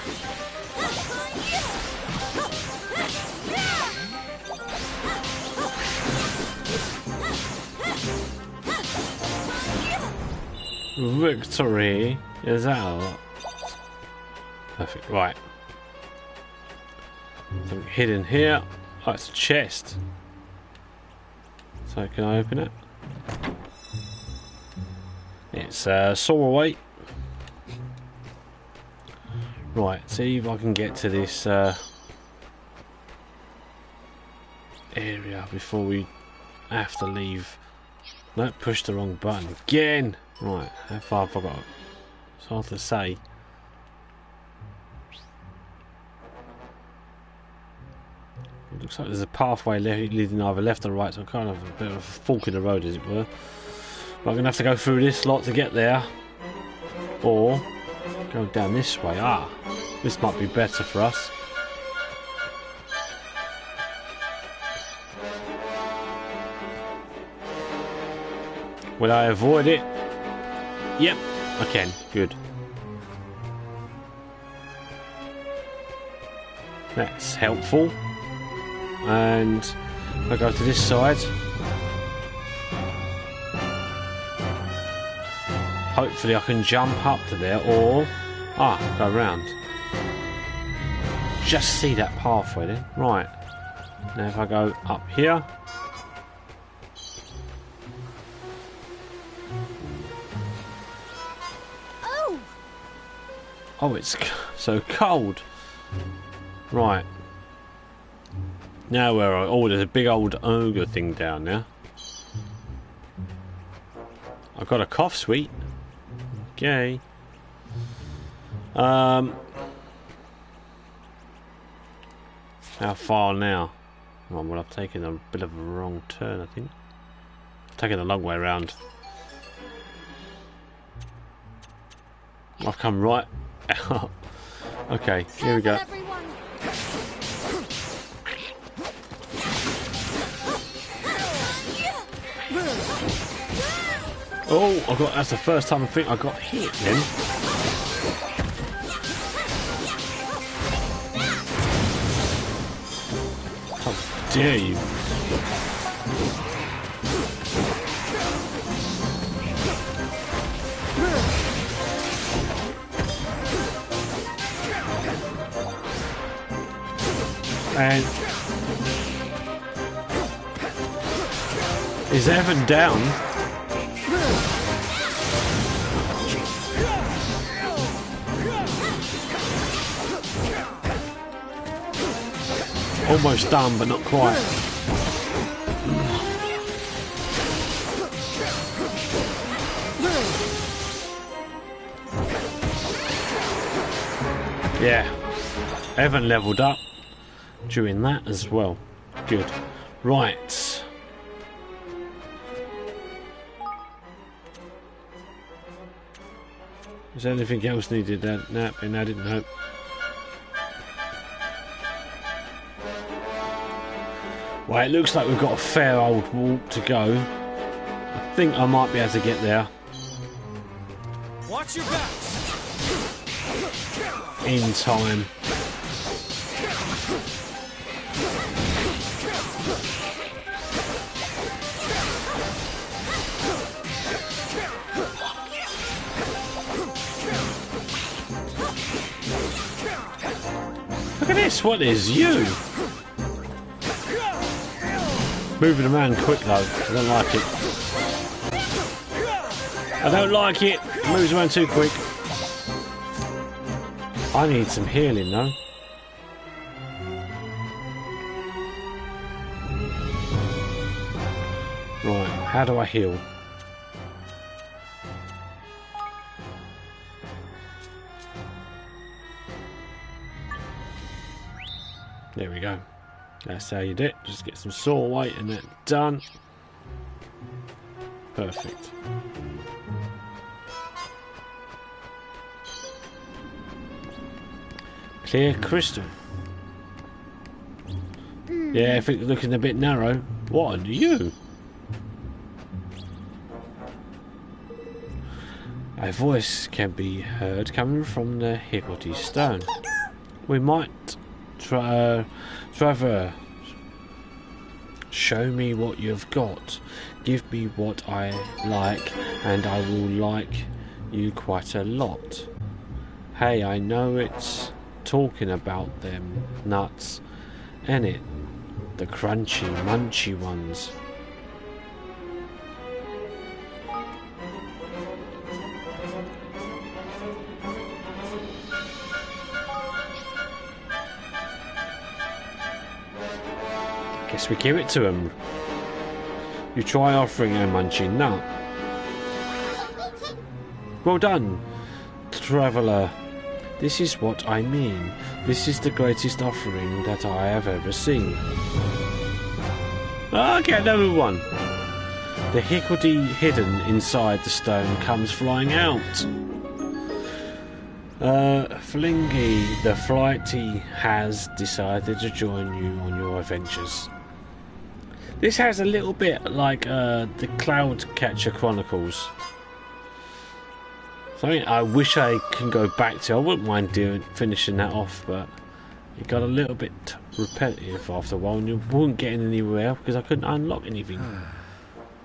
Speaker 1: Victory. Is that a lot? Perfect. Right. Something hidden here. Oh, it's a chest. So can I open it? It's a saw-away. Right, see if I can get to this area before we have to leave. No, push the wrong button again. Right, how far have I got? It's hard to say. It looks like there's a pathway leading either left or right, so kind of a bit of a fork in the road, as it were. But I'm going to have to go through this lot to get there. Or go down this way. Ah, this might be better for us. Will I avoid it? Yep, I can. Good. That's helpful. And I go to this side. Hopefully I can jump up to there, or go around. Just see that pathway then. Right. Now if I go up here. Oh, it's so cold. Right. Now where are... Oh, there's a big old ogre thing down there. I've got a cough sweet. Okay. How far now? Oh, well, I've taken a bit of a wrong turn, I think. I've taken a long way around. I've come right out. Okay, here we go. Oh, that's the first time I think I got hit then. How dare you? And is Evan down? Almost done, but not quite. Yeah, Evan leveled up during that as well. Good. Right. Is there anything else needed? Nah, and I didn't know. Well, it looks like we've got a fair old walk to go. I think I might be able to get there.
Speaker 2: Watch your back.
Speaker 1: In time. Look at this, what is you? Moving around quick though, I don't like it. I don't like it, it moves around too quick. I need some healing though. Right, how do I heal? There we go. That's how you do it. Just get some soul weight and then done. Perfect. Clear crystal. Yeah, if it's looking a bit narrow. What are you? A voice can be heard coming from the Hickory Stone. We might Trevor, show me what you've got. Give me what I like, and I will like you quite a lot. Hey, I know it's talking about them nuts, ain't it? The crunchy, munchy ones. Guess we give it to him. You try offering a munching nut. Well done, traveller. This is what I mean. This is the greatest offering that I have ever seen. Ah, get another one. The hickory hidden inside the stone comes flying out. Flingy, the flighty, has decided to join you on your adventures. This has a little bit like the Cloudcatcher Chronicles. Something I wish I can go back to. I wouldn't mind finishing that off, but it got a little bit repetitive after a while, and you weren't getting anywhere because I couldn't unlock anything.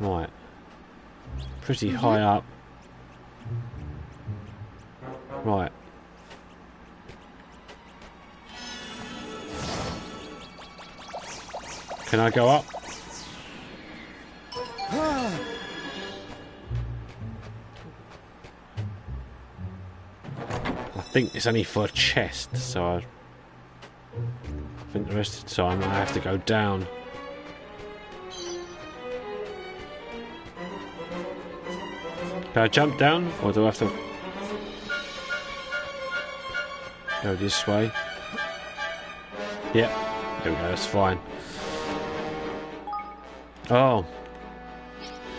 Speaker 1: Right, pretty high up. Right. Can I go up? I think it's only for a chest, so I think the rest of the time I have to go down. Can I jump down, or do I have to go this way? Yep, there we go, that's fine. Oh.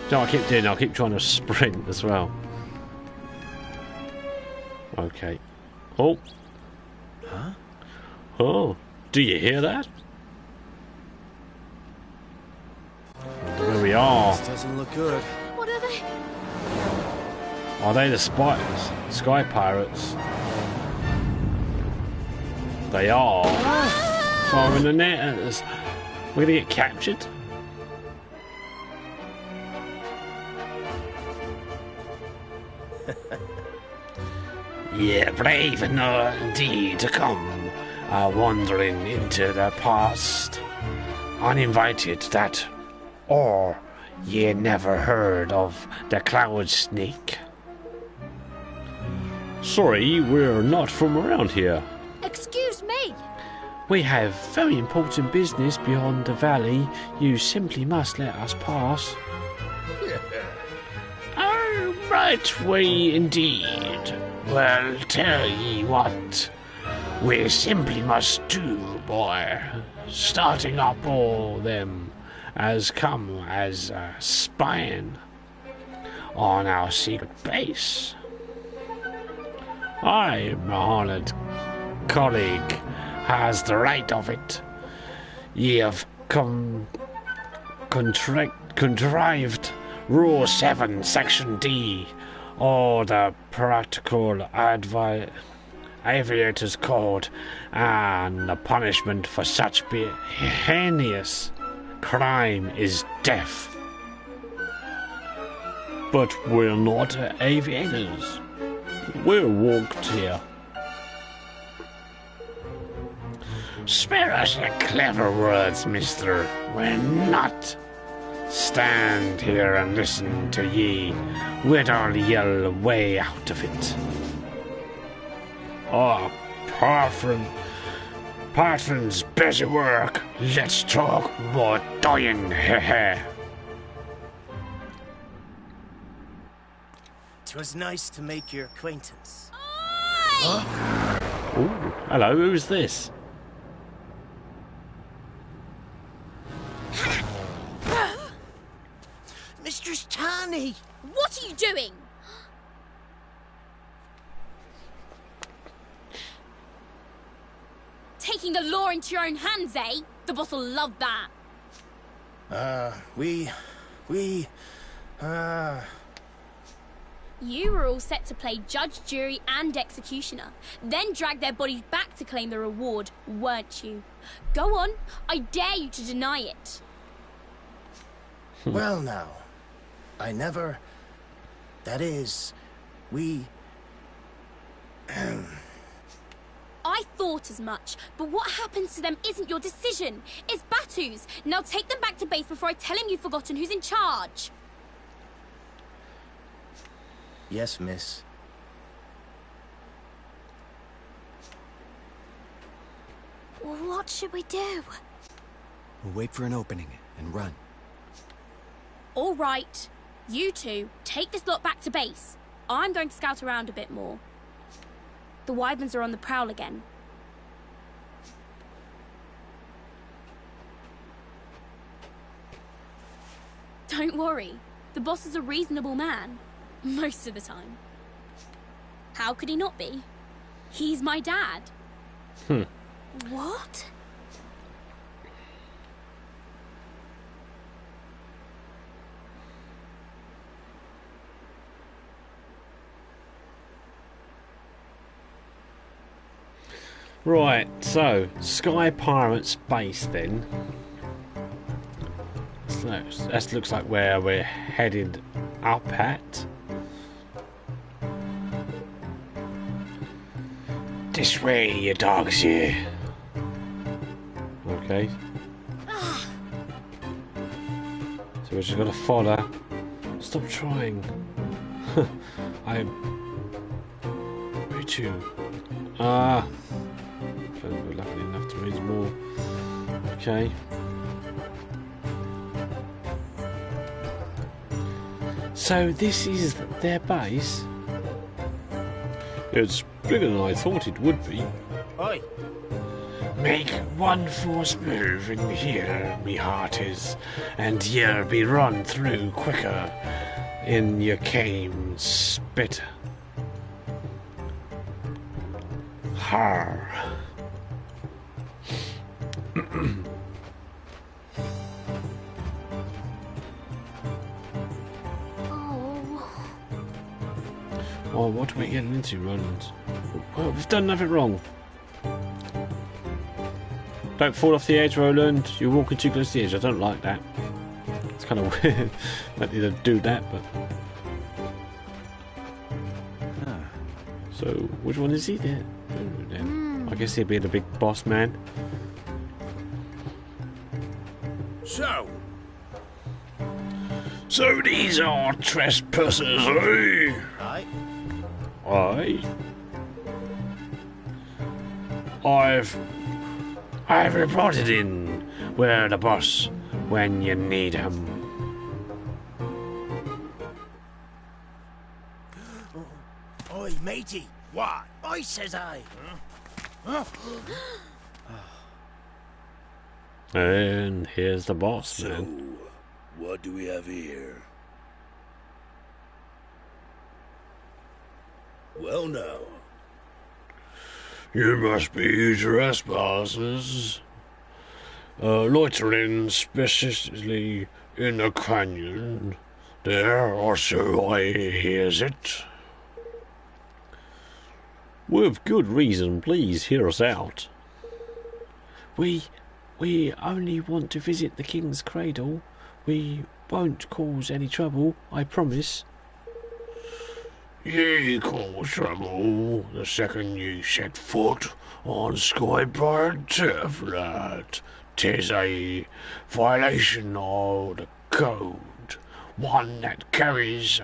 Speaker 1: No, I keep doing it, I keep trying to sprint as well. Okay. Oh.
Speaker 4: Huh?
Speaker 1: Oh. Do you hear that? There we are.
Speaker 2: This doesn't look good.
Speaker 3: What are they?
Speaker 1: Are they the sky pirates? They are. Firing the net at us. We're gonna get captured. Yeah, brave enough indeed to come, wandering into the past. Uninvited that, or ye never heard of the Cloud Snake. Sorry, we're not from around here.
Speaker 3: Excuse me.
Speaker 1: We have very important business beyond the valley. You simply must let us pass. Oh, right way indeed. Well, tell ye what, we simply must do, boy. Starting up all them as come as spying on our secret base. I, my honoured colleague, has the right of it. Ye have contrived Rule 7, Section D, or the Practical Aviator's Code, and the punishment for such heinous crime is death. But we're not aviators. We're walked here. Spare us the clever words, mister. We're not. Stand here and listen to ye whittle your way out of it. Oh, Parthon's busy work. Let's talk more dying. Heh.
Speaker 7: 'Twas nice to make your acquaintance.
Speaker 1: Ooh, hello, who's this?
Speaker 7: Mistress Tani!
Speaker 8: What are you doing? Taking the law into your own hands, eh? The boss will love that. You were all set to play judge, jury, and executioner, then drag their bodies back to claim the reward, weren't you? Go on, I dare you to deny it.
Speaker 7: Well now, I never... That is, we...
Speaker 8: I thought as much, but what happens to them isn't your decision. It's Batu's. Now take them back to base before I tell him you've forgotten who's in charge.
Speaker 7: Yes, miss.
Speaker 3: What should we do?
Speaker 2: We'll wait for an opening and run.
Speaker 8: All right. You two, take this lot back to base. I'm going to scout around a bit more. The Wyverns are on the prowl again. Don't worry. The boss is a reasonable man. Most of the time. How could he not be? He's my dad.
Speaker 3: What?
Speaker 1: Right, so Sky Pirates base then. So that looks like where we're headed up at. This way, you dogs here. Okay. So we're just gonna follow. Stop trying. I'm. Me too. We're lucky enough to read more. Okay. So this is their base. It's bigger than I thought it would be.
Speaker 7: Oi!
Speaker 1: Make one force move in here, me hearties, and ye'll be run through quicker in your cane spit. Har. Oh, what are we getting into, Roland? Well, we've done nothing wrong. Don't fall off the edge, Roland. You're walking too close to the edge. I don't like that. It's kind of weird that you don't do that, but... So, which one is he there? I guess he'll be the big boss man. So these are trespassers, eh?
Speaker 7: Aye.
Speaker 1: Aye. I've reported in. We're the boss when you need him.
Speaker 7: Oi, matey. What? I says I. Huh?
Speaker 1: And here's the boss, man.
Speaker 9: So, what do we have here? Well now, You must be trespassers. Loitering specifically in the canyon. There, or so I hears it.
Speaker 1: With good reason, please hear us out. We only want to visit the King's Cradle. We won't cause any trouble, I promise.
Speaker 9: Ye cause trouble the second ye set foot on Skybriar turf, lad. 'Tis a violation of the code, one that carries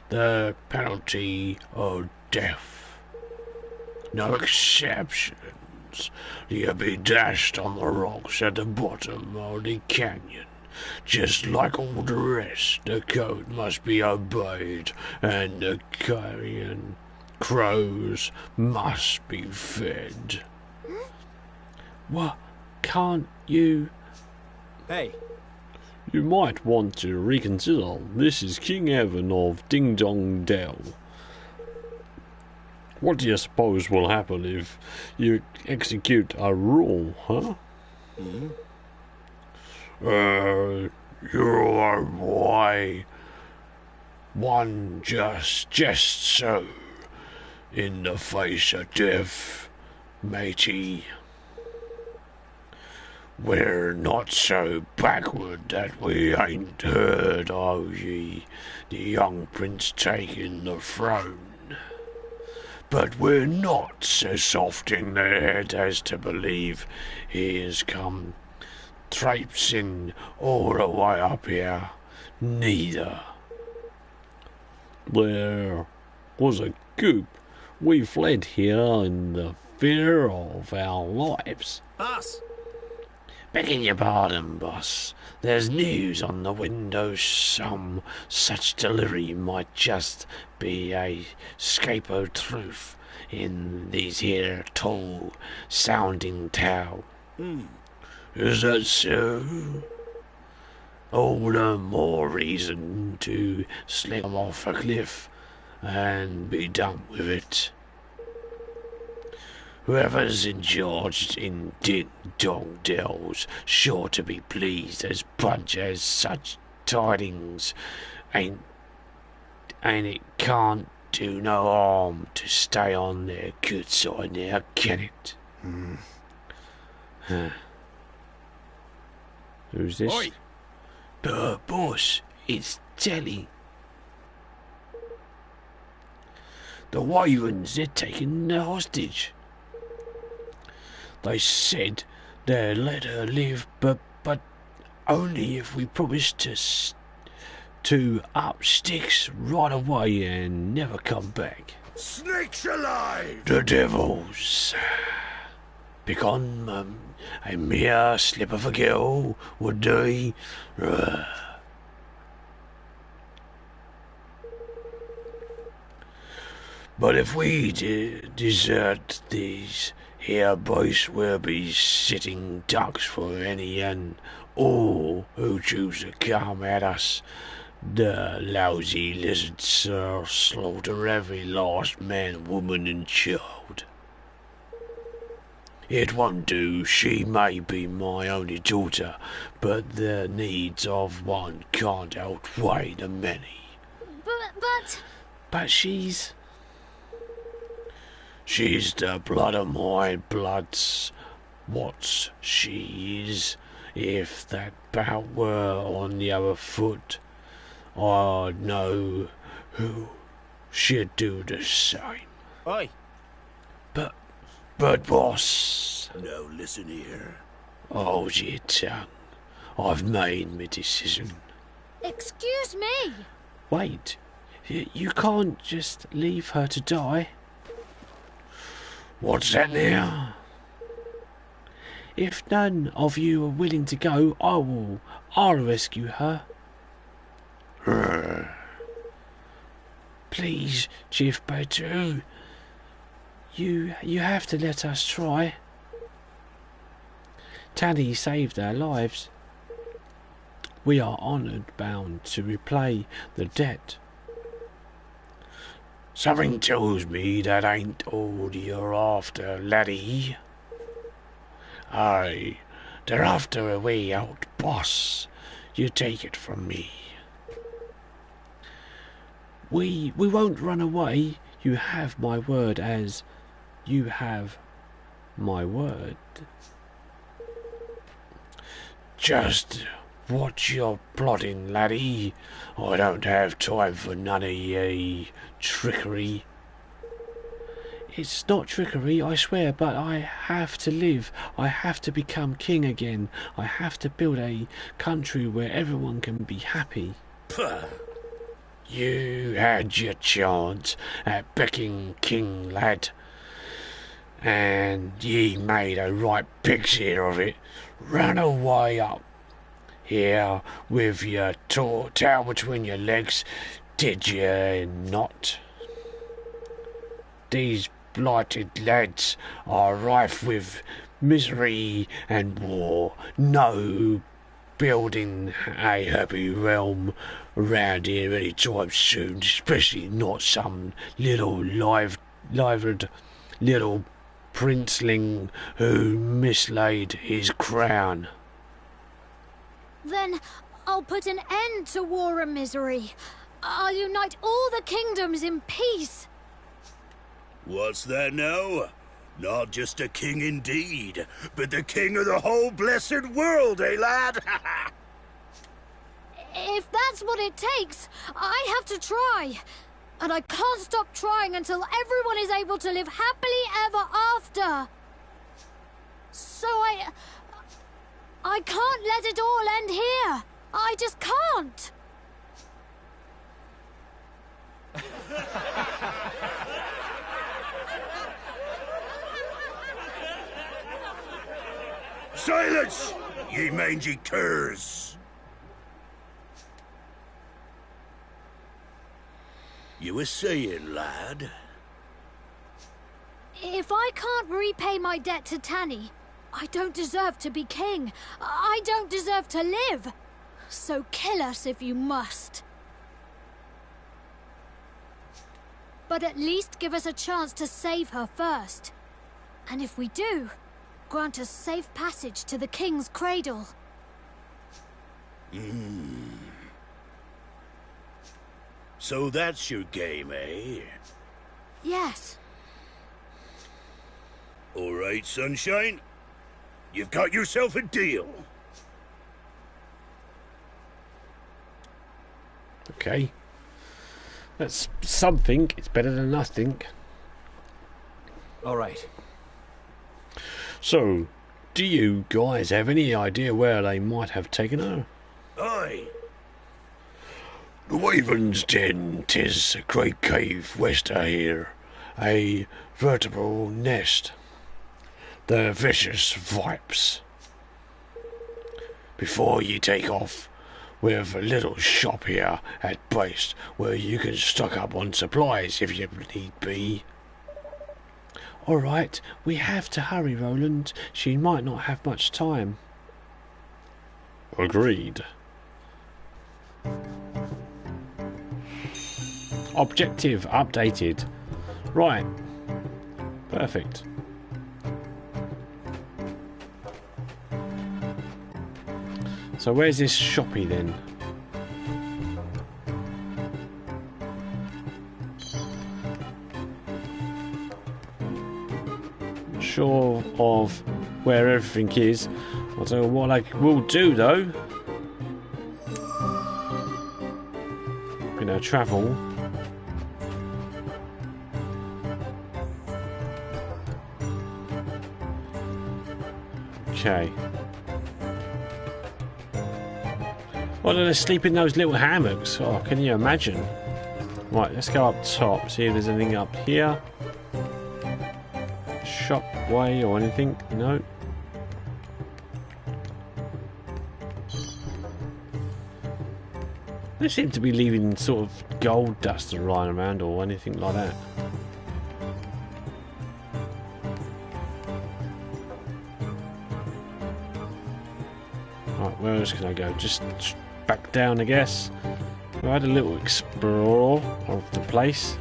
Speaker 9: the penalty of death. No exceptions. You'll be dashed on the rocks at the bottom of the canyon. Just like all the rest, the code must be obeyed, and the carrion crows must be fed.
Speaker 1: What? Can't you...
Speaker 2: Hey,
Speaker 1: You might want to reconsider. This is King Evan of Ding Dong Dell. What do you suppose will happen if you execute a rule, huh?
Speaker 9: You're why one just so in the face of death, matey. We're not so backward that we ain't heard of ye, the young prince taking the throne. But we're not so soft in the head as to believe he has come traipsing all the way up here, neither.
Speaker 1: There was a coup. We fled here in the fear of our lives.
Speaker 2: boss.
Speaker 9: Begging your pardon, boss. There's news on the window. Some such delivery might just be a scapegoat truth in these here tall sounding towel. Is that so? All the more reason to sling 'em off a cliff and be done with it. Whoever's in charge in Ding Dong Dell's sure to be pleased as punch as such tidings ain't it can't do no harm to stay on their good side now, can it?
Speaker 1: Who's this?
Speaker 2: Oi!
Speaker 9: Boss, it's Telly. The Wyverns, they're taking the hostage. They said they'd let her live, but only if we promised to up sticks right away and never come back.
Speaker 5: Snakes alive!
Speaker 9: The devils. Pick on a mere slip of a girl, would they? But if we desert these here boys, we'll be sitting ducks for any and all who choose to come at us. The lousy lizards slaughter every last man, woman and child. It won't do. She may be my only daughter, but the needs of one can't outweigh the many.
Speaker 3: But
Speaker 9: She's the blood of my bloods. What she is, if that bout were on the other foot, I'd know who should do the same.
Speaker 2: Oi!
Speaker 9: But boss,
Speaker 5: Now listen here.
Speaker 9: hold your tongue. I've made my decision.
Speaker 3: excuse me.
Speaker 1: Wait, you can't just leave her to die.
Speaker 9: What's that now?
Speaker 1: If none of you are willing to go, I'll rescue her. Please, Chief Batu. You have to let us try. Tanny saved our lives. We are honoured bound to repay the debt.
Speaker 9: Something tells me that ain't all you're after, laddie. Aye, they're after a way out, boss. You take it from me.
Speaker 1: We won't run away. You have my word as you have my word.
Speaker 9: Just what you're plotting, laddie. I don't have time for none of ye trickery.
Speaker 1: It's not trickery, I swear, but I have to live. I have to become king again. I have to build a country where everyone can be happy.
Speaker 9: Puh. You had your chance at becking king, lad. And ye made a right pig's ear of it. Run away up here with your tail between your legs, did ye not? These blighted lads are rife with misery and war. No building a happy realm around here any time soon, especially not some little livered little princeling who mislaid his crown.
Speaker 3: Then I'll put an end to war and misery. I'll unite all the kingdoms in peace.
Speaker 10: What's that now? Not just a king indeed, but the king of the whole blessed world, eh, lad?
Speaker 3: If that's what it takes, I have to try. And I can't stop trying until everyone is able to live happily ever after. So I can't let it all end here. I just can't.
Speaker 10: Silence, ye mangy curs! You were saying, lad?
Speaker 3: If I can't repay my debt to Tanny, I don't deserve to be king. I don't deserve to live. So kill us if you must. But at least give us a chance to save her first. And if we do, grant us safe passage to the king's cradle.
Speaker 10: So that's your game, eh?
Speaker 3: Yes.
Speaker 10: All right, Sunshine. You've got yourself a deal.
Speaker 1: Okay. That's something. It's better than nothing.
Speaker 2: All right.
Speaker 1: So, do you guys have any idea where they might have taken her?
Speaker 10: Aye.
Speaker 9: The Wyvern's Den, 'tis a great cave west of here, a veritable nest. The vicious vipes. Before you take off, we've a little shop here at base where you can stock up on supplies if you need be.
Speaker 1: All right, we have to hurry, Roland. She might not have much time.
Speaker 9: Agreed.
Speaker 1: Objective updated. Right. Perfect. So where's this shoppy then? Sure of where everything is. I don't know what I will do though. Gonna travel. Okay. Why do they sleep in those little hammocks? Oh, can you imagine? Right, let's go up top, see if there's anything up here. Shop way or anything? No. They seem to be leaving sort of gold dust lying around or anything like that. Right, where else can I go? Just back down, I guess. I had a little explore of the place.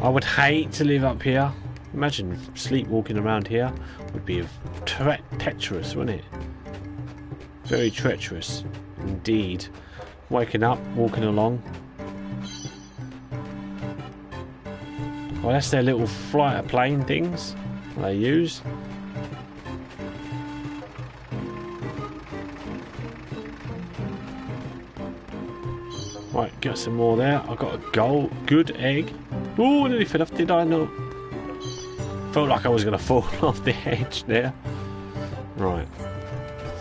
Speaker 1: I would hate to live up here. Imagine sleepwalking around here would be treacherous, wouldn't it? Very treacherous indeed. Waking up, walking along. Well, that's their little fighter plane things they use. Right, got some more there. I got a good egg. Oh, nearly fell off, did I not? Felt like I was going to fall off the edge there. Right.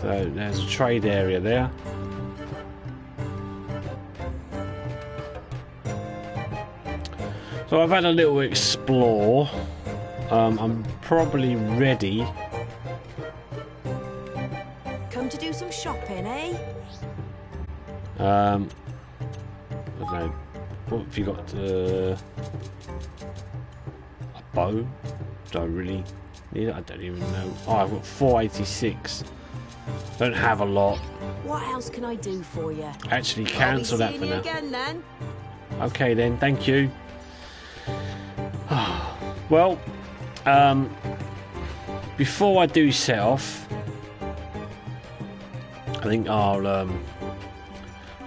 Speaker 1: So there's a trade area there. So I've had a little explore. I'm probably ready.
Speaker 6: Come to do some shopping, eh?
Speaker 1: I don't know. What have you got? A bow? Do I really need it? I don't even know. Oh, I've got 486. Don't have a lot.
Speaker 6: What else can I do for you?
Speaker 1: Actually, cancel that for now.
Speaker 6: Again, then.
Speaker 1: Okay then, thank you. Well, before I do set off, I think I'll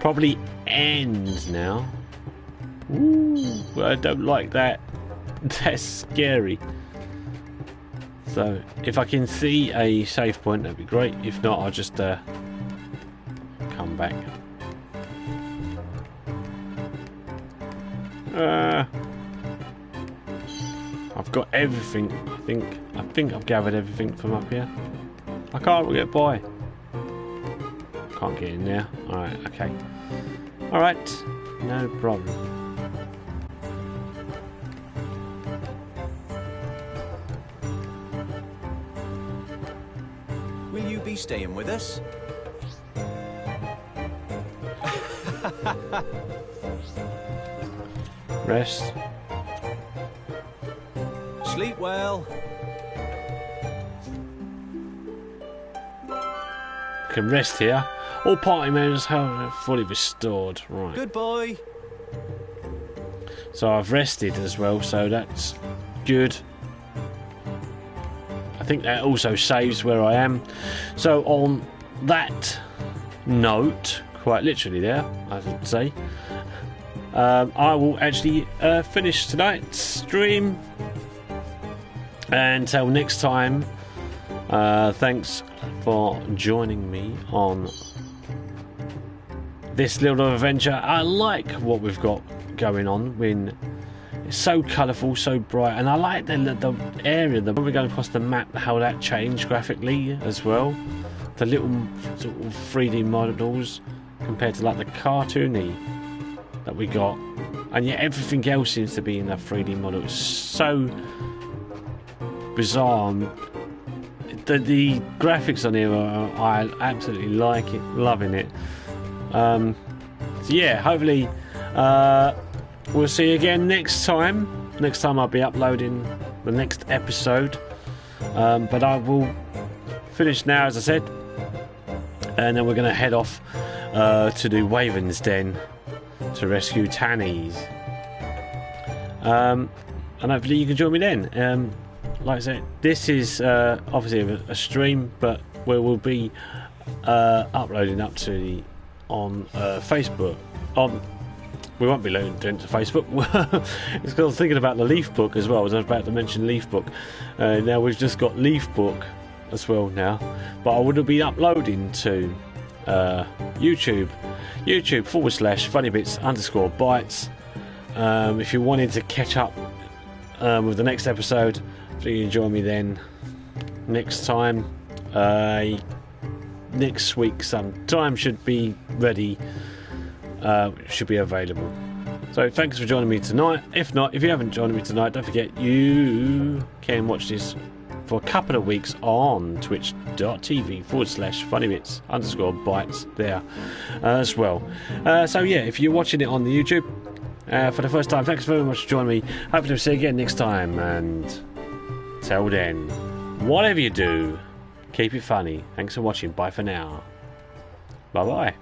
Speaker 1: probably end now. Ooh, I don't like that. That's scary. So if I can see a save point, that'd be great. If not, I'll just come back. I've got everything. I think I've gathered everything from up here. I can't get by. Can't get in there. Alright, okay. Alright, no problem.
Speaker 2: Will you be staying with us?
Speaker 1: Rest.
Speaker 2: Sleep well.
Speaker 1: Can rest here. All party members have fully restored. Right.
Speaker 2: Good boy.
Speaker 1: So I've rested as well, so that's good. I think that also saves where I am. So on that note, quite literally there, I should say, I will actually finish tonight's stream. Until next time, thanks for joining me on this little adventure. I like what we've got going on. When it's so colourful, so bright, and I like the area. When we're going across the map, how that changed graphically as well. The little sort of 3D models compared to like the cartoony that we got, and yet everything else seems to be in that 3D model. It's so bizarre. The graphics on here I absolutely like it, loving it. So yeah, hopefully we'll see you again next time. Next time I'll be uploading the next episode, but I will finish now, as I said, and then we're going to head off to do Waven's Den to rescue Tannies, and hopefully you can join me then. Like I said, this is obviously a stream, but we will be uploading up to on Facebook. We won't be doing it to Facebook. It's because I was thinking about the Leaf Book as well. I was about to mention Leaf Book. Now we've just got Leaf Book as well now, but I would have been uploading to YouTube /Funnybits_bytes. If you wanted to catch up with the next episode, please you can join me then next time. Next week sometime should be ready, should be available. So thanks for joining me tonight. If you haven't joined me tonight, don't forget you can watch this for a couple of weeks on twitch.tv/Funnybits_bytes there as well. So yeah, if you're watching it on the YouTube for the first time, thanks very much for joining me. Hopefully we'll see you again next time, and till then, whatever you do, keep it funny. Thanks for watching. Bye for now. Bye bye.